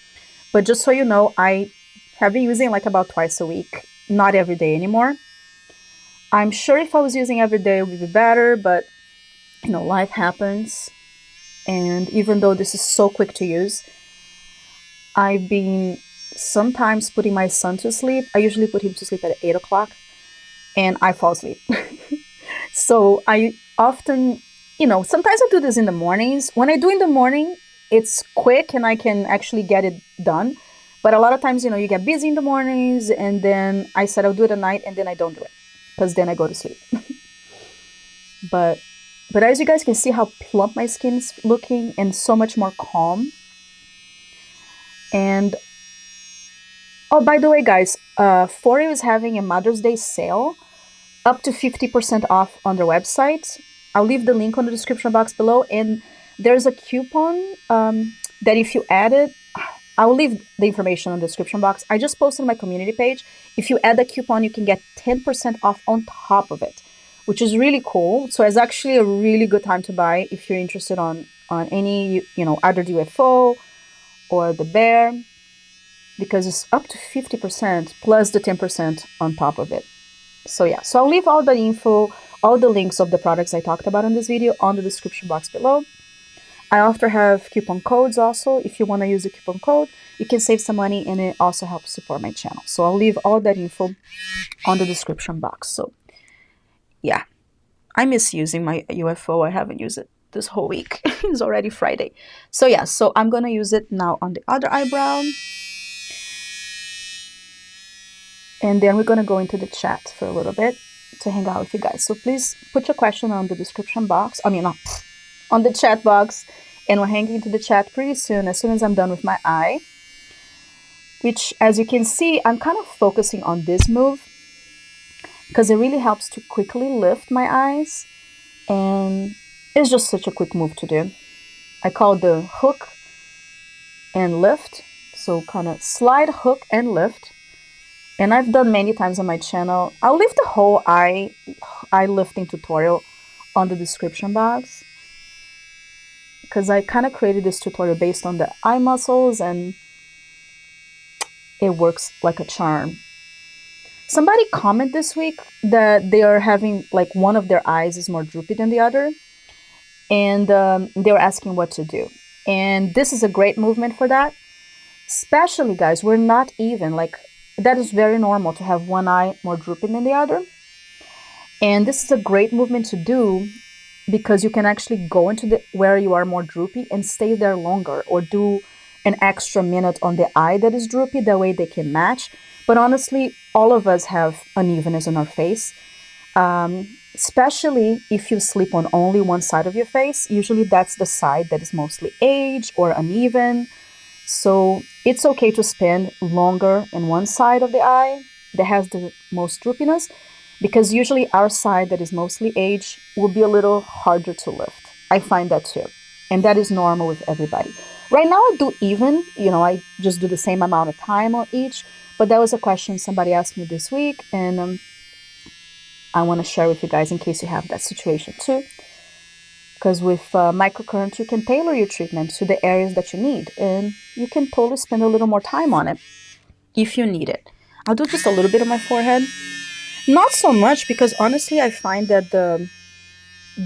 But just so you know, I have been using like about twice a week, not every day anymore. I'm sure if I was using every day, it would be better, but you know, life happens. And even though this is so quick to use, I've been sometimes putting my son to sleep. I usually put him to sleep at 8 o'clock. And I fall asleep. So I often, you know, sometimes I do this in the mornings. When I do in the morning, it's quick and I can actually get it done. But a lot of times, you know, you get busy in the mornings, and then I said I'll do it at night, and then I don't do it because then I go to sleep. But as you guys can see how plump my skin is looking and so much more calm. And oh, by the way, guys, FOREO is having a Mother's Day sale, up to 50% off on their website. I'll leave the link on the description box below, and there's a coupon that if you add it, I'll leave the information on the description box. I just posted on my community page. If you add the coupon, you can get 10% off on top of it, which is really cool. So it's actually a really good time to buy if you're interested on any, you know, either the UFO or the bear, because it's up to 50% plus the 10% on top of it. So yeah, so I'll leave all the info, all the links of the products I talked about in this video on the description box below. I often have coupon codes also. If you want to use the coupon code, you can save some money, and it also helps support my channel. So I'll leave all that info on the description box. So yeah, I miss using my UFO. I haven't used it this whole week. It's already Friday. So yeah, so I'm going to use it now on the other eyebrow. And then we're going to go into the chat for a little bit to hang out with you guys. So please put your question on the description box. I mean, on the chat box. And we're hanging into the chat pretty soon, as soon as I'm done with my eye. Which, as you can see, I'm kind of focusing on this move, because it really helps to quickly lift my eyes. And it's just such a quick move to do. I call it the hook and lift. So kind of slide, hook, and lift. And I've done many times on my channel. I'll leave the whole eye lifting tutorial on the description box, because I kind of created this tutorial based on the eye muscles, and it works like a charm. Somebody commented this week that they are having, like, one of their eyes is more droopy than the other, and they were asking what to do. And this is a great movement for that. Especially, guys, we're not even, like, that is very normal to have one eye more droopy than the other. And this is a great movement to do, because you can actually go into where you are more droopy and stay there longer, or do an extra minute on the eye that is droopy. That way they can match. But honestly, all of us have unevenness on our face, especially if you sleep on only one side of your face. Usually that's the side that is mostly age or uneven. So it's okay to spend longer in one side of the eye that has the most droopiness, because usually our side that is mostly age will be a little harder to lift. I find that too. And that is normal with everybody. Right now I do even, you know, I just do the same amount of time on each, but that was a question somebody asked me this week, and I want to share with you guys in case you have that situation too. Because with microcurrent, you can tailor your treatment to the areas that you need, and you can totally spend a little more time on it if you need it. I'll do just a little bit on my forehead. Not so much, because honestly, I find that the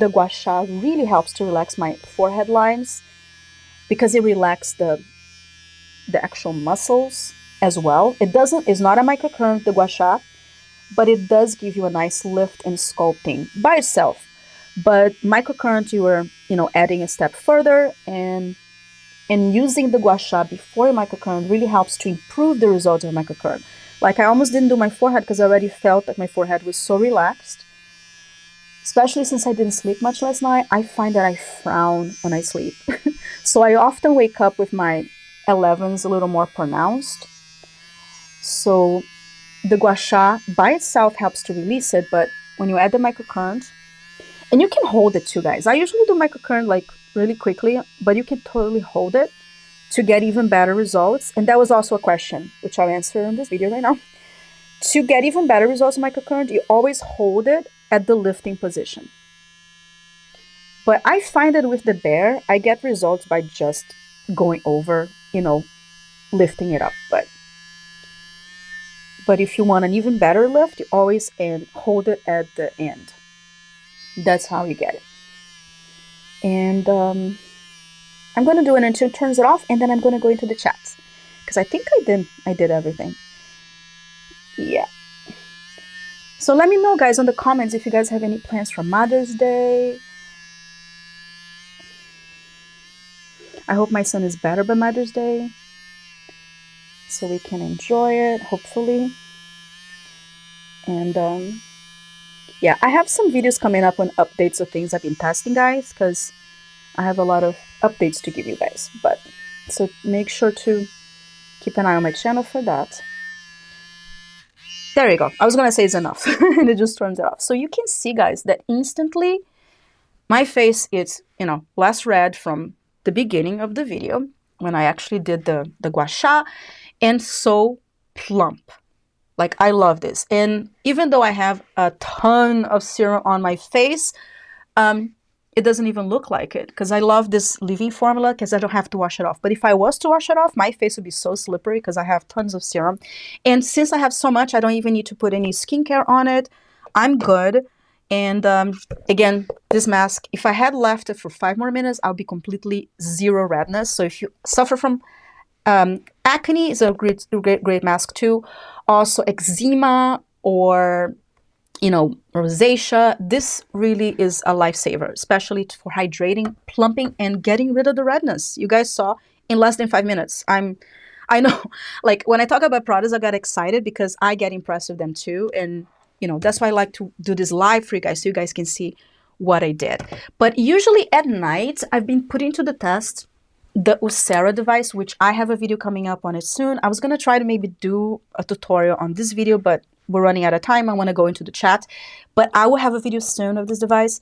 gua sha really helps to relax my forehead lines, because it relaxes the actual muscles as well. It's not a microcurrent, the gua sha, but it does give you a nice lift and sculpting by itself. But microcurrent, you are, adding a step further, and using the gua sha before microcurrent really helps to improve the results of microcurrent. Like, I almost didn't do my forehead because I already felt that my forehead was so relaxed. Especially since I didn't sleep much last night, I find that I frown when I sleep. So I often wake up with my 11s a little more pronounced. So the gua sha by itself helps to release it, but when you add the microcurrent, and you can hold it too, guys. I usually do microcurrent like really quickly, but you can totally hold it to get even better results. And that was also a question, which I'll answer in this video right now. To get even better results in microcurrent, you always hold it at the lifting position. But I find that with the Bear, I get results by just going over, lifting it up. But if you want an even better lift, you always hold it at the end. That's how you get it. And I'm going to do it until it turns it off, and then I'm going to go into the chats. Because I think I did everything. Yeah. So let me know, guys, on the comments if you guys have any plans for Mother's Day. I hope my son is better by Mother's Day, so we can enjoy it, hopefully. And yeah, I have some videos coming up on updates of things I've been testing, guys, because I have a lot of updates to give you guys. But so make sure to keep an eye on my channel for that. There you go. I was going to say it's enough, and it just turns it off. So you can see, guys, that instantly my face is, less red from the beginning of the video when I actually did the gua sha, and so plump. Like, I love this. And even though I have a ton of serum on my face, it doesn't even look like it, because I love this leave-in formula because I don't have to wash it off. But if I was to wash it off, my face would be so slippery because I have tons of serum. And since I have so much, I don't even need to put any skincare on it. I'm good. And again, this mask, if I had left it for 5 more minutes, I'll be completely zero redness. So if you suffer from acne, is a great mask too. Also eczema or rosacea, this really is a lifesaver, especially for hydrating, plumping, and getting rid of the redness. You guys saw in less than 5 minutes. I know, like, when I talk about products, I got excited because I get impressed with them too. And that's why I like to do this live for you guys, so you guys can see what I did. But usually at night, I've been putting to the test the NIRA device, which I have a video coming up on it soon. I was going to try to maybe do a tutorial on this video, but we're running out of time. I want to go into the chat. But I will have a video soon of this device.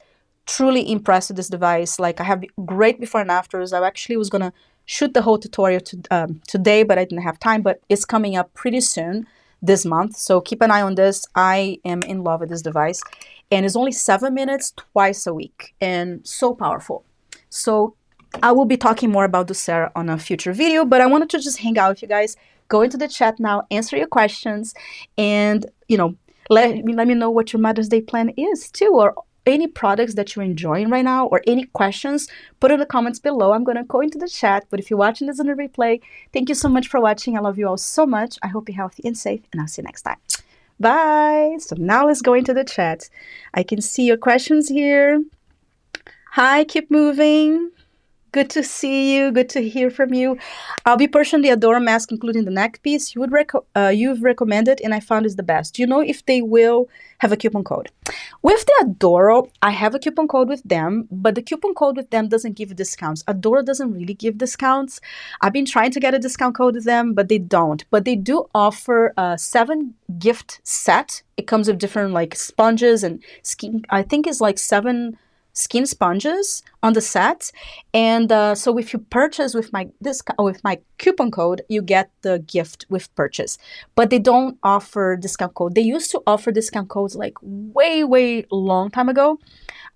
Truly impressed with this device. Like, I have great before and afters. I actually was going to shoot the whole tutorial today, but I didn't have time. But it's coming up pretty soon this month. So keep an eye on this. I am in love with this device. And it's only 7 minutes twice a week. And so powerful. So I will be talking more about the NIRA on a future video, but I wanted to just hang out with you guys, go into the chat now, answer your questions, and, let me know what your Mother's Day plan is too, or any products that you're enjoying right now, or any questions, put in the comments below. I'm going to go into the chat, but if you're watching this on a replay, thank you so much for watching. I love you all so much. I hope you're healthy and safe, and I'll see you next time. Bye! So now let's go into the chat. I can see your questions here. Hi, keep moving. Good to see you. Good to hear from you. I'll be purchasing the Adora mask, including the neck piece. You've recommended, and I found it's the best. Do you know if they will have a coupon code? With the Adora, I have a coupon code with them, but the coupon code with them doesn't give discounts. Adora doesn't really give discounts. I've been trying to get a discount code with them, but they don't. But they do offer a 7 gift set. It comes with different, like, sponges and skin. I think it's like 7 skin sponges on the set, and so if you purchase with my coupon code, you get the gift with purchase. But they don't offer discount code. They used to offer discount codes like way long time ago.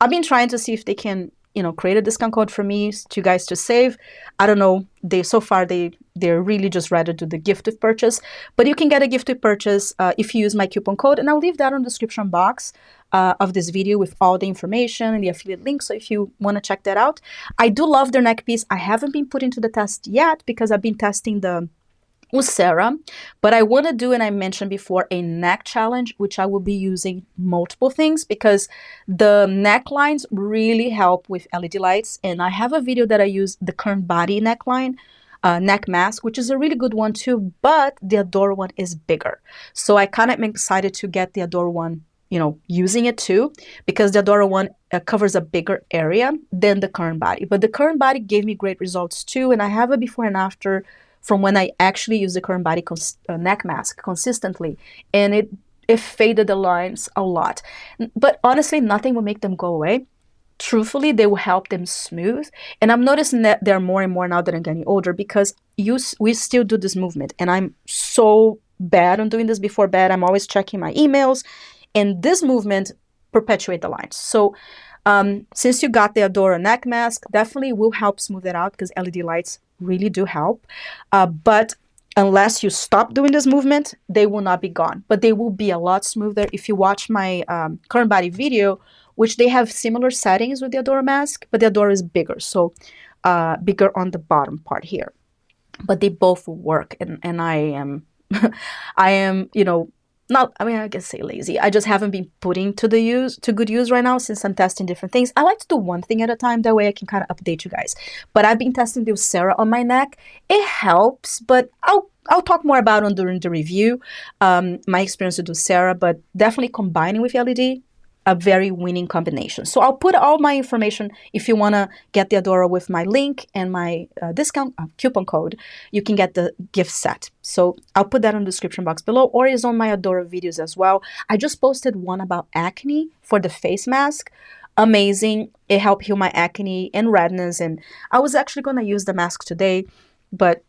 I've been trying to see if they can create a discount code for me, to you guys, to save. I don't know. They're really just rather do the gift with purchase. But you can get a gift with purchase if you use my coupon code, and I'll leave that on the description box of this video with all the information and the affiliate link. So if you want to check that out, I do love their neck piece. I haven't been put into the test yet because I've been testing the Serum, but I want to do, and I mentioned before, a neck challenge, which I will be using multiple things because the necklines really help with LED lights. And I have a video that I use the current body neckline, neck mask, which is a really good one too, but the Adora one is bigger. So I kind of am excited to get the Adora one, you know, using it too, because the Adora one covers a bigger area than the current body. But the current body gave me great results too, and I have a before and after from when I actually use the current body neck mask consistently, and it faded the lines a lot. But honestly, nothing will make them go away. Truthfully, they will help them smooth. And I'm noticing that they're more and more now that I'm getting older, because we still do this movement, and I'm so bad on doing this before bed. I'm always checking my emails, and this movement perpetuate the lines. So since you got the Adora neck mask, definitely will help smooth it out, because LED lights really do help. But unless you stop doing this movement, they will not be gone. But they will be a lot smoother. If you watch my current body video, which they have similar settings with the Adora mask, but the Adora is bigger. So bigger on the bottom part here. But they both work. And I am, I am, you know, not, I mean, I guess say lazy. I just haven't been putting to good use right now, since I'm testing different things. I like to do one thing at a time. That way I can kind of update you guys. But I've been testing the Serum on my neck. It helps, but I'll talk more about it during the review, my experience with Serum, but definitely combining with LED, a very winning combination. So I'll put all my information. If you want to get the Adora with my link and my discount coupon code, you can get the gift set. So I'll put that in the description box below, or is on my Adora videos as well. I just posted one about acne for the face mask. Amazing. It helped heal my acne and redness. And I was actually going to use the mask today, but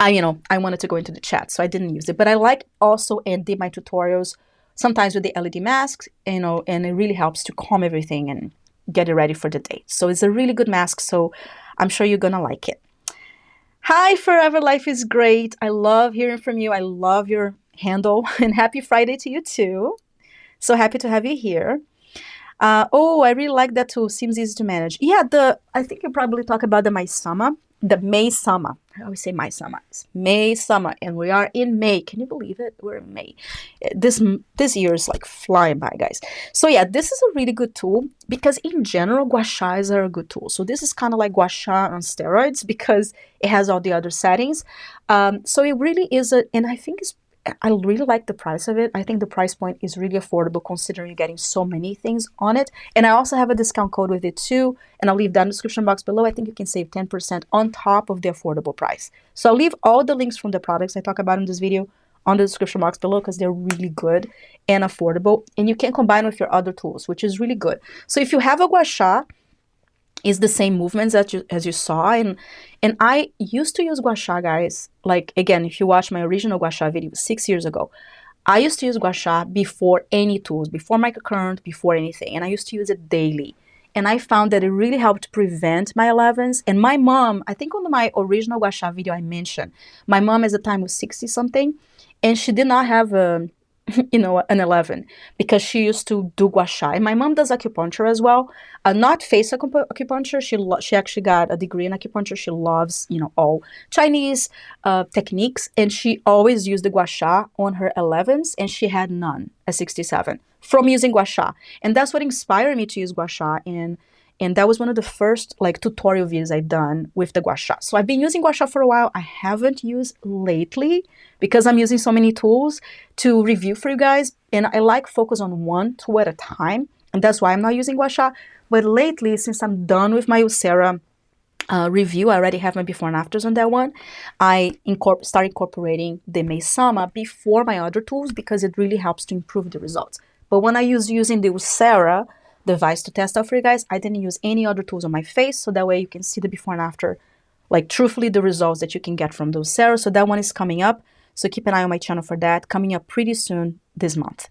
I wanted to go into the chat, so I didn't use it. But I like also and did my tutorials sometimes with the LED masks, and it really helps to calm everything and get it ready for the day. So it's a really good mask, so I'm sure you're gonna like it. Hi, Forever Life is great. I love hearing from you. I love your handle, and happy Friday to you too. So happy to have you here. Oh, I really like that tool. Seems easy to manage. Yeah, I think you probably talk about the Maysama. The Maysama. I always say Maysama. It's Maysama, and we are in May. Can you believe it? We're in May. This year is like flying by, guys. So yeah, this is a really good tool, because in general, gua shas are a good tool. So this is kind of like gua sha on steroids, because it has all the other settings. So it really is and I think I really like the price of it. I think the price point is really affordable, considering you're getting so many things on it. And I also have a discount code with it too, and I'll leave that in the description box below. I think you can save 10% on top of the affordable price. So I'll leave all the links from the products I talk about in this video on the description box below, because they're really good and affordable, and you can combine with your other tools, which is really good. So if you have a gua sha, is the same movements as you saw, and I used to use gua sha, guys. Like, again, if you watch my original gua sha video 6 years ago, I used to use gua sha before any tools, before microcurrent, before anything, and I used to use it daily. And I found that it really helped prevent my 11s. And my mom, I think on my original gua sha video I mentioned, my mom at the time was 60 something, and she did not have an 11, because she used to do gua sha. And my mom does acupuncture as well, not face acupuncture. She actually got a degree in acupuncture. She loves all Chinese techniques, and she always used the gua sha on her 11s, and she had none at 67 from using gua sha. And that's what inspired me to use gua sha, and that was one of the first tutorial videos I've done with the gua sha. So I've been using gua sha for a while. I haven't used lately, because I'm using so many tools to review for you guys, and I like focus on one tool at a time, and that's why I'm not using gua sha. But lately, since I'm done with my Serum review, I already have my before and afters on that one, I start incorporating the Maysama before my other tools, because it really helps to improve the results. But when I was using the NIRA device to test out for you guys, I didn't use any other tools on my face, so that way you can see the before and after, truthfully, the results that you can get from those Serum. So that one is coming up, so keep an eye on my channel for that, coming up pretty soon this month.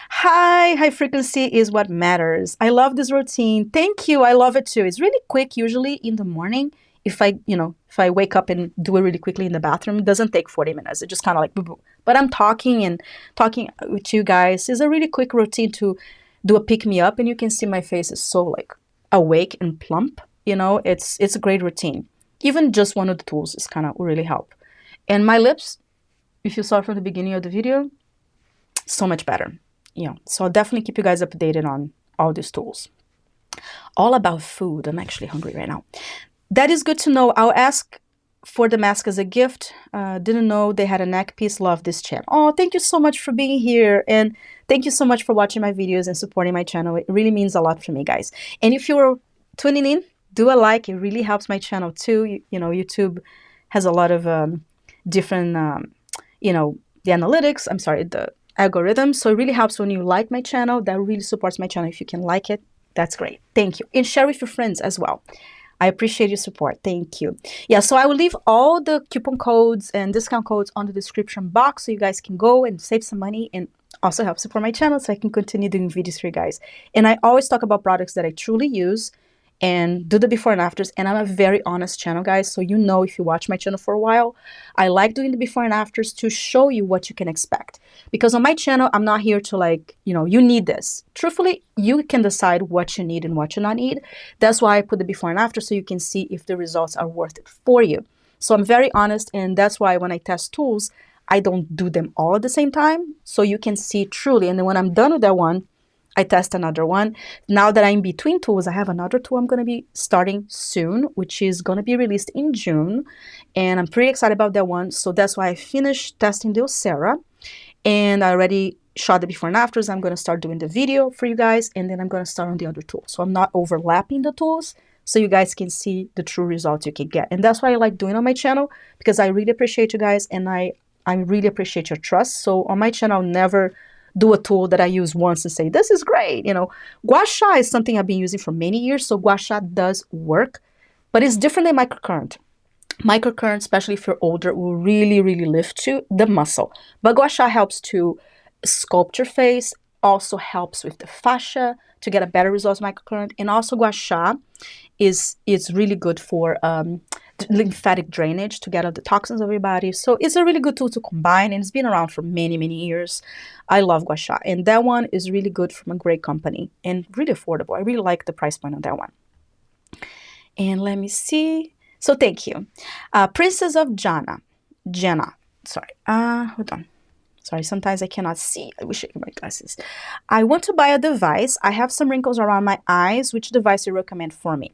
Hi, high frequency is what matters. I love this routine. Thank you. I love it too. It's really quick, usually in the morning. If I wake up and do it really quickly in the bathroom, it doesn't take 40 minutes. It's just kind of like boo boo. But I'm talking with you guys. It's a really quick routine to do a pick me up, and you can see my face is so awake and plump. It's a great routine. Even just one of the tools is kind of really help. And my lips, if you saw from the beginning of the video, so much better. You know, so I'll definitely keep you guys updated on all these tools. All about food. I'm actually hungry right now. That is good to know. I'll ask for the mask as a gift. Didn't know they had a neck piece. Love this channel. Oh, thank you so much for being here. And thank you so much for watching my videos and supporting my channel. It really means a lot for me, guys. And if you're tuning in, do a like. It really helps my channel too. You know, YouTube has a lot of different, you know, the analytics. I'm sorry, the algorithm. So it really helps when you like my channel. That really supports my channel. If you can like it, that's great. Thank you. And share with your friends as well. I appreciate your support. Thank you. Yeah, so I will leave all the coupon codes and discount codes on the description box so you guys can go and save some money and also help support my channel so I can continue doing videos for you guys. And I always talk about products that I truly use and do the before and afters. And I'm a very honest channel, guys. So you know, if you watch my channel for a while, I like doing the before and afters to show you what you can expect. Because on my channel, I'm not here to like, you know, you need this. Truthfully, you can decide what you need and what you not need. That's why I put the before and after so you can see if the results are worth it for you. So I'm very honest, and that's why when I test tools, I don't do them all at the same time. So you can see truly. And then when I'm done with that one, I test another one. Now that I'm between tools, I have another tool I'm going to be starting soon, which is going to be released in June. And I'm pretty excited about that one. So that's why I finished testing the Ocera. And I already shot the before and afters. I'm going to start doing the video for you guys. And then I'm going to start on the other tool. So I'm not overlapping the tools. So you guys can see the true results you can get. And that's why I like doing on my channel. Because I really appreciate you guys. And I really appreciate your trust. So on my channel, I'll never do a tool that I use once and say, this is great. You know, Gua Sha is something I've been using for many years. So Gua Sha does work, but it's different than microcurrent. Microcurrent, especially if you're older, will really, really lift you, the muscle. But Gua Sha helps to sculpt your face, also helps with the fascia to get a better result of microcurrent. And also Gua Sha is really good for lymphatic drainage to get out the toxins of your body. So it's a really good tool to combine, and it's been around for many, many years. I love Gua Sha, and that one is really good from a great company and really affordable. I really like the price point on that one. And let me see. So thank you. Princess of Jenna. Sorry. Hold on. Sorry, sometimes I cannot see. I wish I could wear glasses. I want to buy a device. I have some wrinkles around my eyes. Which device do you recommend for me?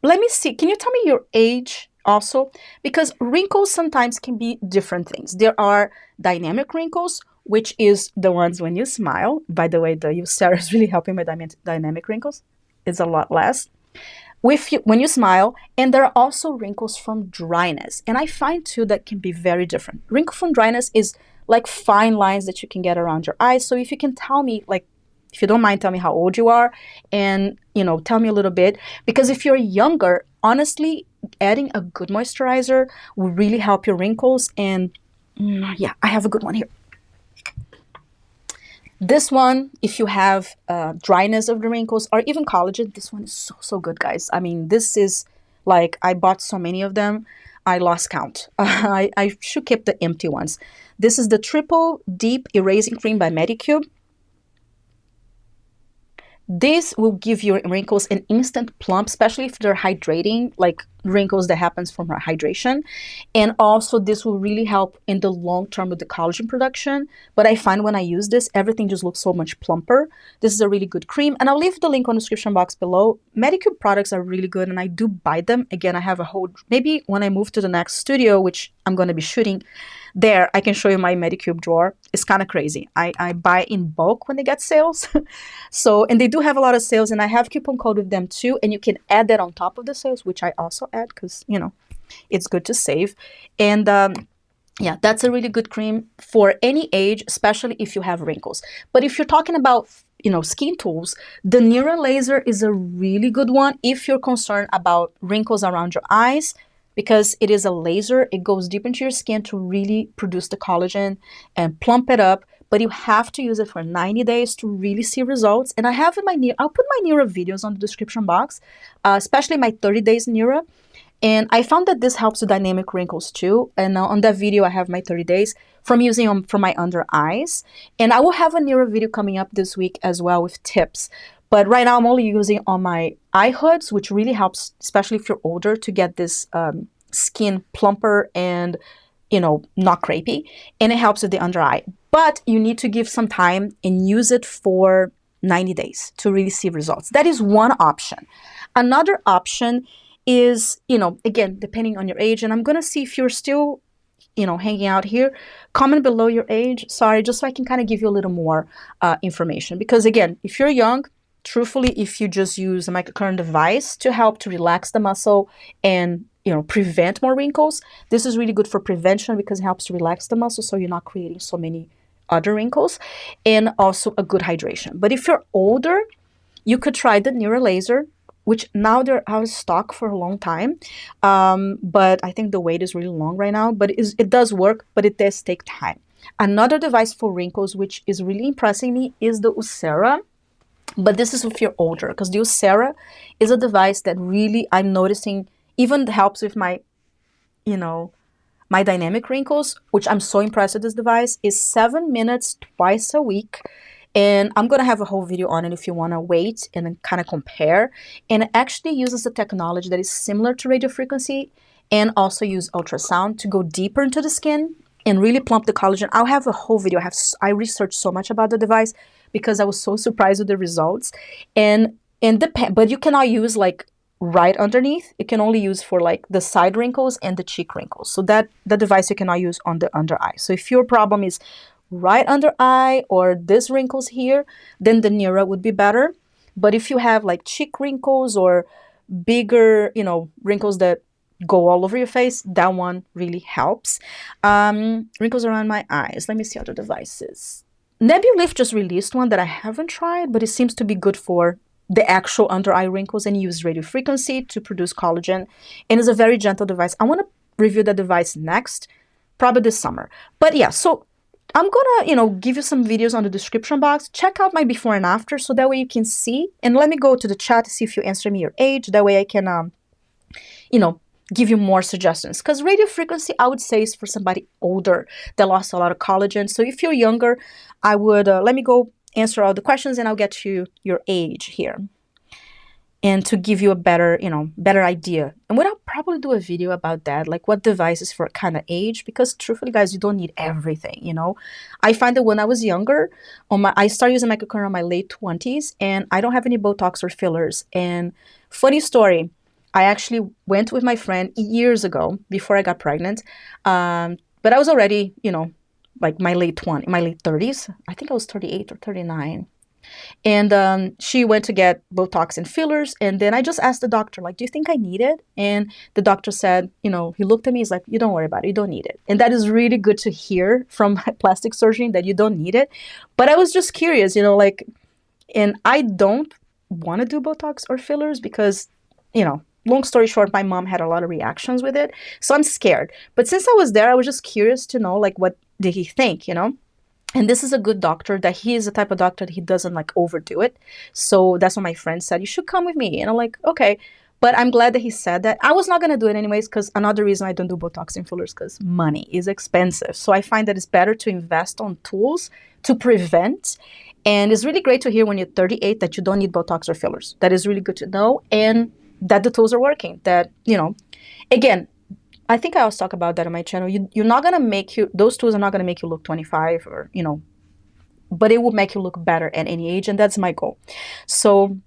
Let me see. Can you tell me your age also? Because wrinkles sometimes can be different things. There are dynamic wrinkles, which is the ones when you smile. By the way, the Eucera is really helping my dynamic wrinkles. It's a lot less. When you smile, and there are also wrinkles from dryness. And I find too that can be very different. Wrinkle from dryness is like fine lines that you can get around your eyes. So if you can tell me, like, if you don't mind, tell me how old you are and, you know, tell me a little bit. Because if you're younger, honestly, adding a good moisturizer will really help your wrinkles. And yeah, I have a good one here. This one, if you have dryness of the wrinkles or even collagen, this one is so, so good, guys. I mean, this is like, I bought so many of them, I lost count. I should keep the empty ones. This is the Triple Deep Erasing Cream by Medicube. This will give your wrinkles an instant plump, especially if they're hydrating, like wrinkles that happens from hydration. And also this will really help in the long term with the collagen production. But I find when I use this, everything just looks so much plumper. This is a really good cream. And I'll leave the link on the description box below. Medicube products are really good and I do buy them. Again, I have a whole, maybe when I move to the next studio, which I'm going to be shooting there, I can show you my Medicube drawer. It's kind of crazy. I buy in bulk when they get sales. So, and they do have a lot of sales and I have coupon code with them too. And you can add that on top of the sales, which I also add because, you know, it's good to save. And yeah, that's a really good cream for any age, especially if you have wrinkles. But if you're talking about, you know, skin tools, the NIRA Laser is a really good one if you're concerned about wrinkles around your eyes, because it is a laser. It goes deep into your skin to really produce the collagen and plump it up. But you have to use it for 90 days to really see results. And I have in my NIRA, I'll put my NIRA videos on the description box, especially my 30 days NIRA. And I found that this helps with dynamic wrinkles too. And on that video, I have my 30 days from using them for my under eyes. And I will have a NIRA video coming up this week as well with tips. But right now I'm only using on my eye hoods, which really helps, especially if you're older, to get this skin plumper and, you know, not crepey, and it helps with the under eye. But you need to give some time and use it for 90 days to really see results. That is one option. Another option is, you know, again, depending on your age, and I'm going to see if you're still, you know, hanging out here, comment below your age. Sorry, just so I can kind of give you a little more information. Because again, if you're young, truthfully, if you just use a microcurrent device to help to relax the muscle and, you know, prevent more wrinkles, this is really good for prevention because it helps to relax the muscle so you're not creating so many other wrinkles, and also a good hydration. But if you're older, you could try the NIRA Laser, which now they're out of stock for a long time. But I think the wait is really long right now, but it does work, but it does take time. Another device for wrinkles, which is really impressing me, is the USERA. But this is if you're older, because the USERA is a device that really I'm noticing even helps with my, you know, my dynamic wrinkles, which I'm so impressed with this device, is 7 minutes twice a week. And I'm going to have a whole video on it if you want to wait and then kind of compare. And it actually uses a technology that is similar to radio frequency and also use ultrasound to go deeper into the skin and really plump the collagen. I'll have a whole video. I researched so much about the device because I was so surprised with the results. But you cannot use like right underneath. It can only use for like the side wrinkles and the cheek wrinkles. So that the device you cannot use on the under eye. So if your problem is right under eye or this wrinkles here, then the NIRA would be better. But if you have like cheek wrinkles or bigger, you know, wrinkles that go all over your face, that one really helps. Wrinkles around my eyes. Let me see other devices. Nebulift just released one that I haven't tried, but it seems to be good for the actual under eye wrinkles, and use radio frequency to produce collagen, and is a very gentle device. I want to review the device next, probably this summer. But yeah, so I'm gonna, you know, give you some videos on the description box. Check out my before and after, so that way you can see. And let me go to the chat to see if you answer me your age. That way I can, you know, give you more suggestions. Because radio frequency, I would say, is for somebody older that lost a lot of collagen. So if you're younger, I would, let me go answer all the questions and I'll get to your age here. And to give you a better, you know, better idea. And I'll probably do a video about that, like what devices for kind of age, because truthfully, guys, you don't need everything, you know. I find that when I was younger, I started using microcurrent in my late 20s, and I don't have any Botox or fillers. And funny story, I actually went with my friend years ago before I got pregnant, but I was already, you know, like my late 30s. I think I was 38 or 39. And she went to get Botox and fillers. And then I just asked the doctor, like, do you think I need it? And the doctor said, you know, he looked at me, he's like, you don't worry about it. You don't need it. And that is really good to hear from plastic surgeon, that you don't need it. But I was just curious, you know, like, and I don't want to do Botox or fillers because, you know, long story short, my mom had a lot of reactions with it. So I'm scared. But since I was there, I was just curious to know, like, what did he think, you know? And this is a good doctor, that he is the type of doctor that he doesn't like overdo it. So that's what my friend said, you should come with me. And I'm like, okay. But I'm glad that he said that. I was not going to do it anyways, because another reason I don't do Botox and fillers, because money is expensive. So I find that it's better to invest on tools to prevent. And it's really great to hear when you're 38 that you don't need Botox or fillers. That is really good to know. And that the tools are working. That, you know, again, I think I always talk about that on my channel. You're not going to make you, those tools are not going to make you look 25 or, you know, but it will make you look better at any age. And that's my goal. So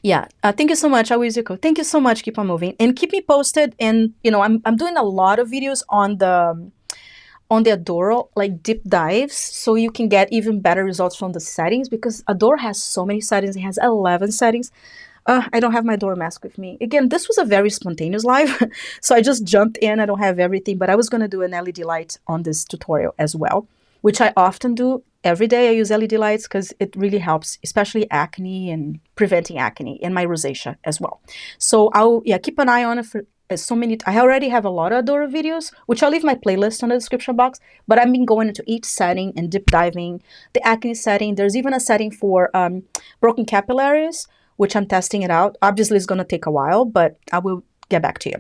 yeah, thank you so much. I will use your code. Thank you so much. Keep on moving and keep me posted. And, you know, I'm doing a lot of videos on the Adoro, like deep dives, so you can get even better results from the settings, because Adoro has so many settings. It has 11 settings. I don't have my Adoro mask with me. Again, this was a very spontaneous live, so I just jumped in. I don't have everything, but I was going to do an LED light on this tutorial as well, which I often do. Every day I use LED lights because it really helps, especially acne and preventing acne, and my rosacea as well. So I'll keep an eye on it for so many. I already have a lot of Adoro videos, which I'll leave my playlist on the description box, but I've been going into each setting and deep diving. The acne setting, there's even a setting for broken capillaries, which I'm testing it out. Obviously, it's going to take a while, but I will get back to you.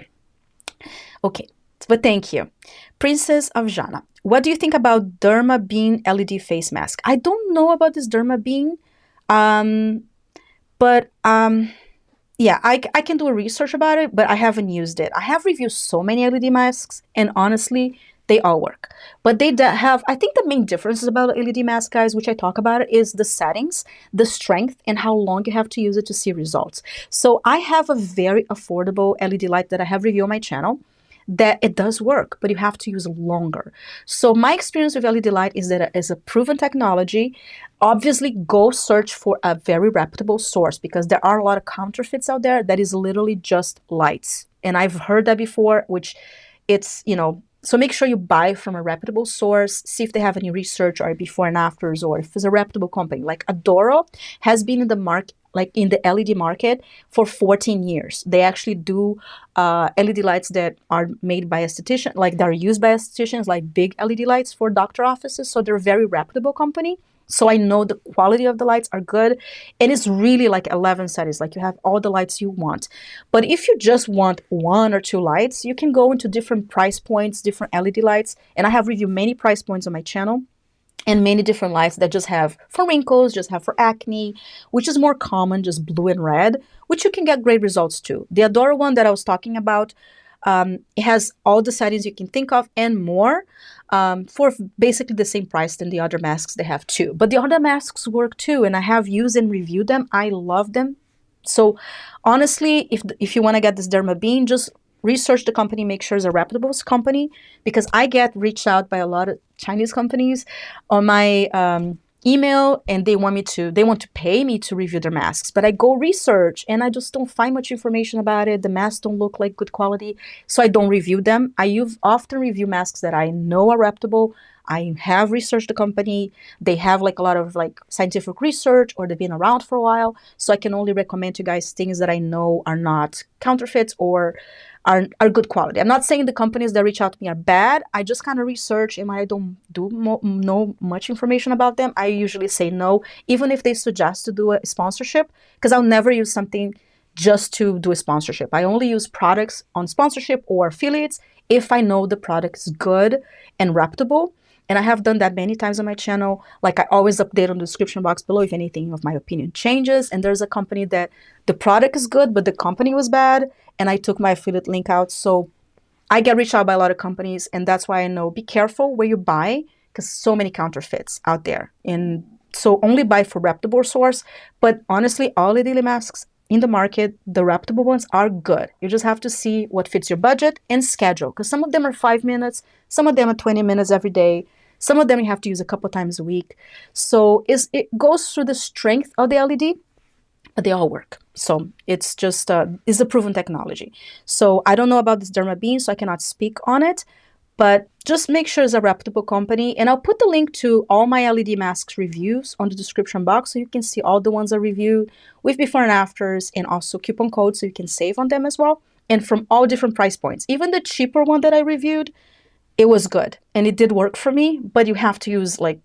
Okay, but thank you. Princess of Jana, what do you think about Derma Bean LED face mask? I don't know about this Derma Bean, but Yeah, I can do a research about it, but I haven't used it. I have reviewed so many LED masks, and honestly, they all work. But they have, I think the main differences about LED mask, guys, which I talk about, is the settings, the strength, and how long you have to use it to see results. So I have a very affordable LED light that I have reviewed on my channel that it does work, but you have to use longer. So my experience with LED light is that it is a proven technology. Obviously, go search for a very reputable source, because there are a lot of counterfeits out there that is literally just lights. And I've heard that before, which it's, so make sure you buy from a reputable source, see if they have any research or before and afters, or if it's a reputable company. Like Adoro has been in the market, like in the LED market, for 14 years. They actually do LED lights that are made by estheticians, like that are used by estheticians, like big LED lights for doctor offices. So they're a very reputable company. So I know the quality of the lights are good. And it's really like 11 settings, like you have all the lights you want. But if you just want 1 or 2 lights, you can go into different price points, different LED lights. And I have reviewed many price points on my channel, and many different lights that just have for wrinkles, just have for acne, which is more common, just blue and red, which you can get great results too. The Adora one that I was talking about, it has all the settings you can think of and more, for basically the same price than the other masks they have too. But the other masks work too, and I have used and reviewed them. I love them. So honestly, if you want to get this Derma Bean, just research the company, make sure it's a reputable company, because I get reached out by a lot of Chinese companies on my email, and they want to pay me to review their masks. But I go research and I just don't find much information about it. The masks don't look like good quality, so I don't review them. I often review masks that I know are reputable. I have researched the company. They have like a lot of like scientific research, or they've been around for a while. So I can only recommend to you guys things that I know are not counterfeits or are good quality. I'm not saying the companies that reach out to me are bad. I just kind of research, and when I don't know much information about them, I usually say no, even if they suggest to do a sponsorship, because I'll never use something just to do a sponsorship. I only use products on sponsorship or affiliates if I know the product is good and reputable. And I have done that many times on my channel. Like, I always update on the description box below if anything of my opinion changes. And there's a company that the product is good, but the company was bad, and I took my affiliate link out. So I get reached out by a lot of companies, and that's why I know be careful where you buy, because so many counterfeits out there. And so only buy for reputable source. But honestly, all the daily masks in the market, the reputable ones, are good. You just have to see what fits your budget and schedule, because some of them are 5 minutes, some of them are 20 minutes every day, some of them you have to use a couple times a week. So it goes through the strength of the LED, but they all work. So it's just it's a proven technology. So I don't know about this Derma Bean, so I cannot speak on it, but just make sure it's a reputable company. And I'll put the link to all my LED masks reviews on the description box, so you can see all the ones I reviewed with before and afters, and also coupon codes so you can save on them as well, and from all different price points. Even the cheaper one that I reviewed, it was good and it did work for me, but you have to use like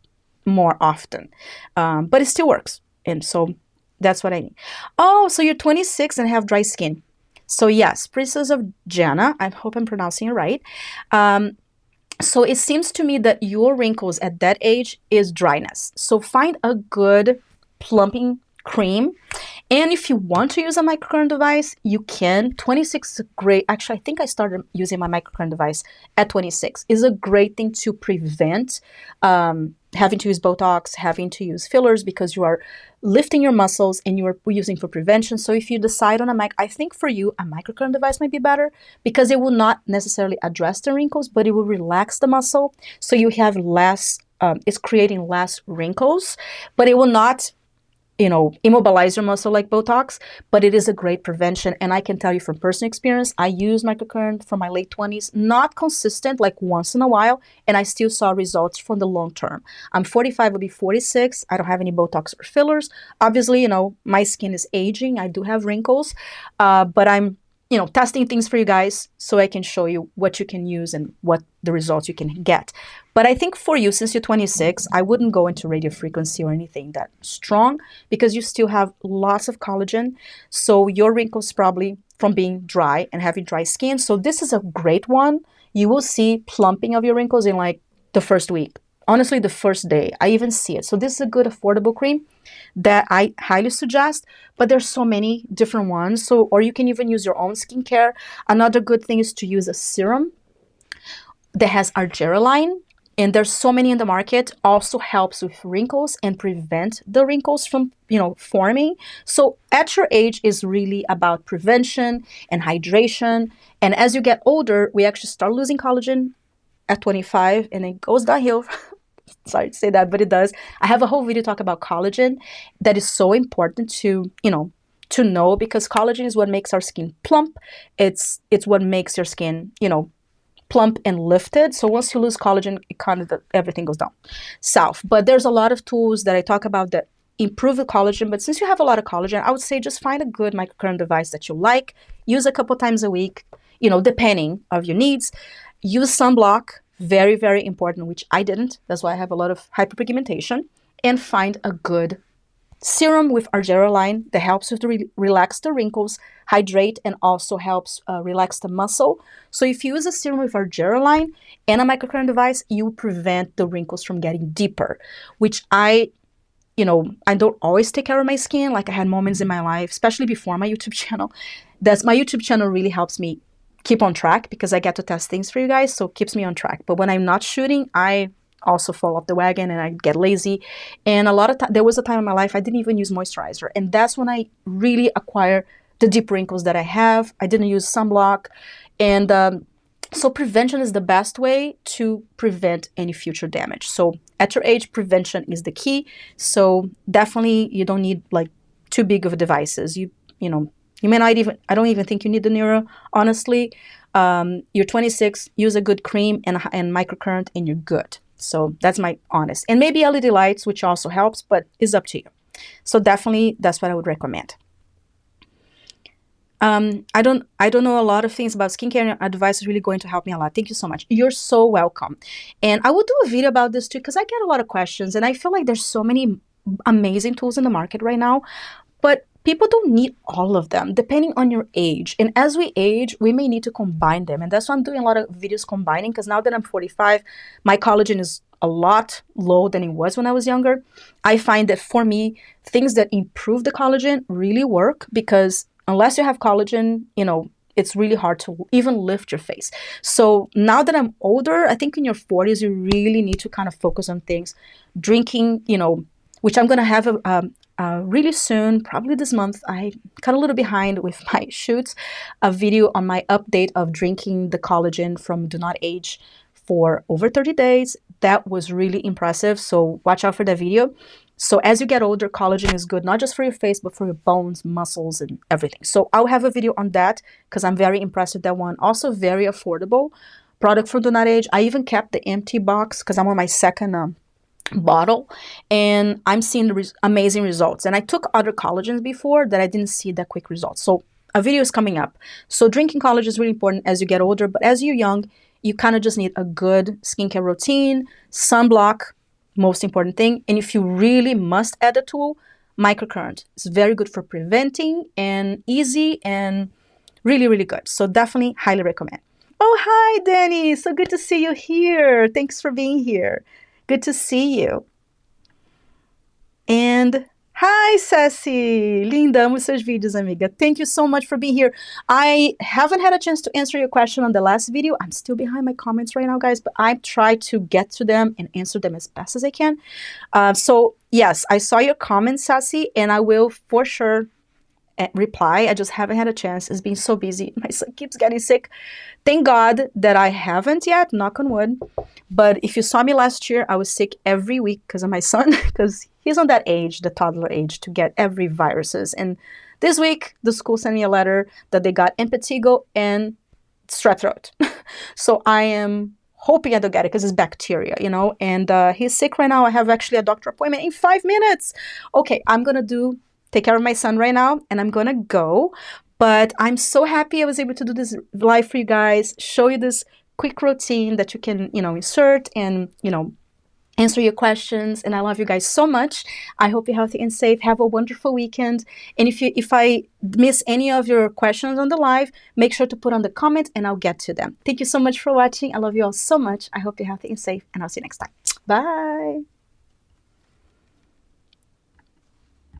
more often. But it still works. And so that's what I need. Oh, so you're 26 and have dry skin. So yes, Princess of Jana, I hope I'm pronouncing it right. So it seems to me that your wrinkles at that age is dryness. So find a good plumping cream. And if you want to use a microcurrent device, you can. 26 is a great, actually, I think I started using my microcurrent device at 26. Is a great thing to prevent having to use Botox, having to use fillers, because you are lifting your muscles and you are using for prevention. So if you decide on I think for you, a microcurrent device might be better, because it will not necessarily address the wrinkles, but it will relax the muscle. So you have less, it's creating less wrinkles, but it will not immobilize your muscle like Botox, but it is a great prevention. And I can tell you from personal experience, I used microcurrent from my late 20s, not consistent, like once in a while, and I still saw results from the long term. I'm 45, I'll be 46. I don't have any Botox or fillers. Obviously, my skin is aging. I do have wrinkles, but I'm testing things for you guys so I can show you what you can use and what the results you can get. But I think for you, since you're 26, I wouldn't go into radio frequency or anything that strong, because you still have lots of collagen. So your wrinkles probably from being dry and having dry skin. So this is a great one. You will see plumping of your wrinkles in like the first week. honestly, the first day, I even see it. So this is a good affordable cream that I highly suggest, but there's so many different ones. So, or you can even use your own skincare. Another good thing is to use a serum that has argireline, and there's so many in the market. Also helps with wrinkles and prevent the wrinkles from, forming. So at your age is really about prevention and hydration. And as you get older, we actually start losing collagen at 25, and it goes downhill. Sorry to say that, but it does. I have a whole video talk about collagen that is so important to, to know, because collagen is what makes our skin plump. It's what makes your skin, plump and lifted. So once you lose collagen, it kind of everything goes down south. But there's a lot of tools that I talk about that improve the collagen. But since you have a lot of collagen, I would say just find a good microcurrent device that you like. Use a couple times a week, depending of your needs. Use sunblock, very, very important, which I didn't. That's why I have a lot of hyperpigmentation. And find a good serum with argireline that helps with relax the wrinkles, hydrate, and also helps relax the muscle. So if you use a serum with argireline and a microcurrent device, you prevent the wrinkles from getting deeper, which I don't always take care of my skin. Like, I had moments in my life, especially before my YouTube channel. My YouTube channel really helps me keep on track, because I get to test things for you guys, so it keeps me on track. But when I'm not shooting, I also fall off the wagon and I get lazy. And a lot of time, there was a time in my life I didn't even use moisturizer, and that's when I really acquire the deep wrinkles that I have. I didn't use sunblock, and so prevention is the best way to prevent any future damage. So at your age, prevention is the key. So definitely, you don't need like too big of devices. You may not even, I don't even think you need the NIRA, honestly. You're 26, use a good cream and microcurrent, and you're good. So that's my honest. And maybe LED lights, which also helps, but it's up to you. So definitely, that's what I would recommend. I don't know a lot of things about skincare, and advice is really going to help me a lot. Thank you so much. You're so welcome. And I will do a video about this too, because I get a lot of questions, and I feel like there's so many amazing tools in the market right now, but people don't need all of them, depending on your age. And as we age, we may need to combine them. And that's why I'm doing a lot of videos combining, because now that I'm 45, my collagen is a lot low than it was when I was younger. I find that for me, things that improve the collagen really work, because unless you have collagen, it's really hard to even lift your face. So now that I'm older, I think in your 40s, you really need to kind of focus on things. Drinking, which I'm going to have really soon, probably this month. I got a little behind with my shoots, a video on my update of drinking the collagen from Do Not Age for over 30 days. That was really impressive. So watch out for that video. So as you get older, collagen is good, not just for your face, but for your bones, muscles, and everything. So I'll have a video on that, because I'm very impressed with that one. Also very affordable product from Do Not Age. I even kept the empty box, because I'm on my second bottle, and I'm seeing amazing results. And I took other collagens before that I didn't see that quick results. So a video is coming up. So drinking collagen is really important as you get older, but as you're young, you kind of just need a good skincare routine, sunblock, most important thing. And if you really must add a tool, microcurrent. It's very good for preventing and easy and really, really good. So definitely highly recommend. Oh, hi, Danny. So good to see you here. Thanks for being here. Good to see you. And hi, Ceci. Linda, amo seus vídeos, amiga. Thank you so much for being here. I haven't had a chance to answer your question on the last video. I'm still behind my comments right now, guys, but I try to get to them and answer them as best as I can. So yes, I saw your comments, Ceci, and I will for sure reply. I just haven't had a chance. It's been so busy. My son keeps getting sick. Thank God that I haven't yet, knock on wood. But if you saw me last year, I was sick every week because of my son, because he's on that age, the toddler age, to get every viruses. And this week, the school sent me a letter that they got impetigo and strep throat. So I am hoping I don't get it, because it's bacteria, and he's sick right now. I have actually a doctor appointment in 5 minutes. Okay, I'm going to take care of my son right now, and I'm going to go. But I'm so happy I was able to do this live for you guys, show you this quick routine that you can, insert and, answer your questions. And I love you guys so much. I hope you're healthy and safe. Have a wonderful weekend. And if I miss any of your questions on the live, make sure to put on the comment and I'll get to them. Thank you so much for watching. I love you all so much. I hope you're healthy and safe, and I'll see you next time. Bye.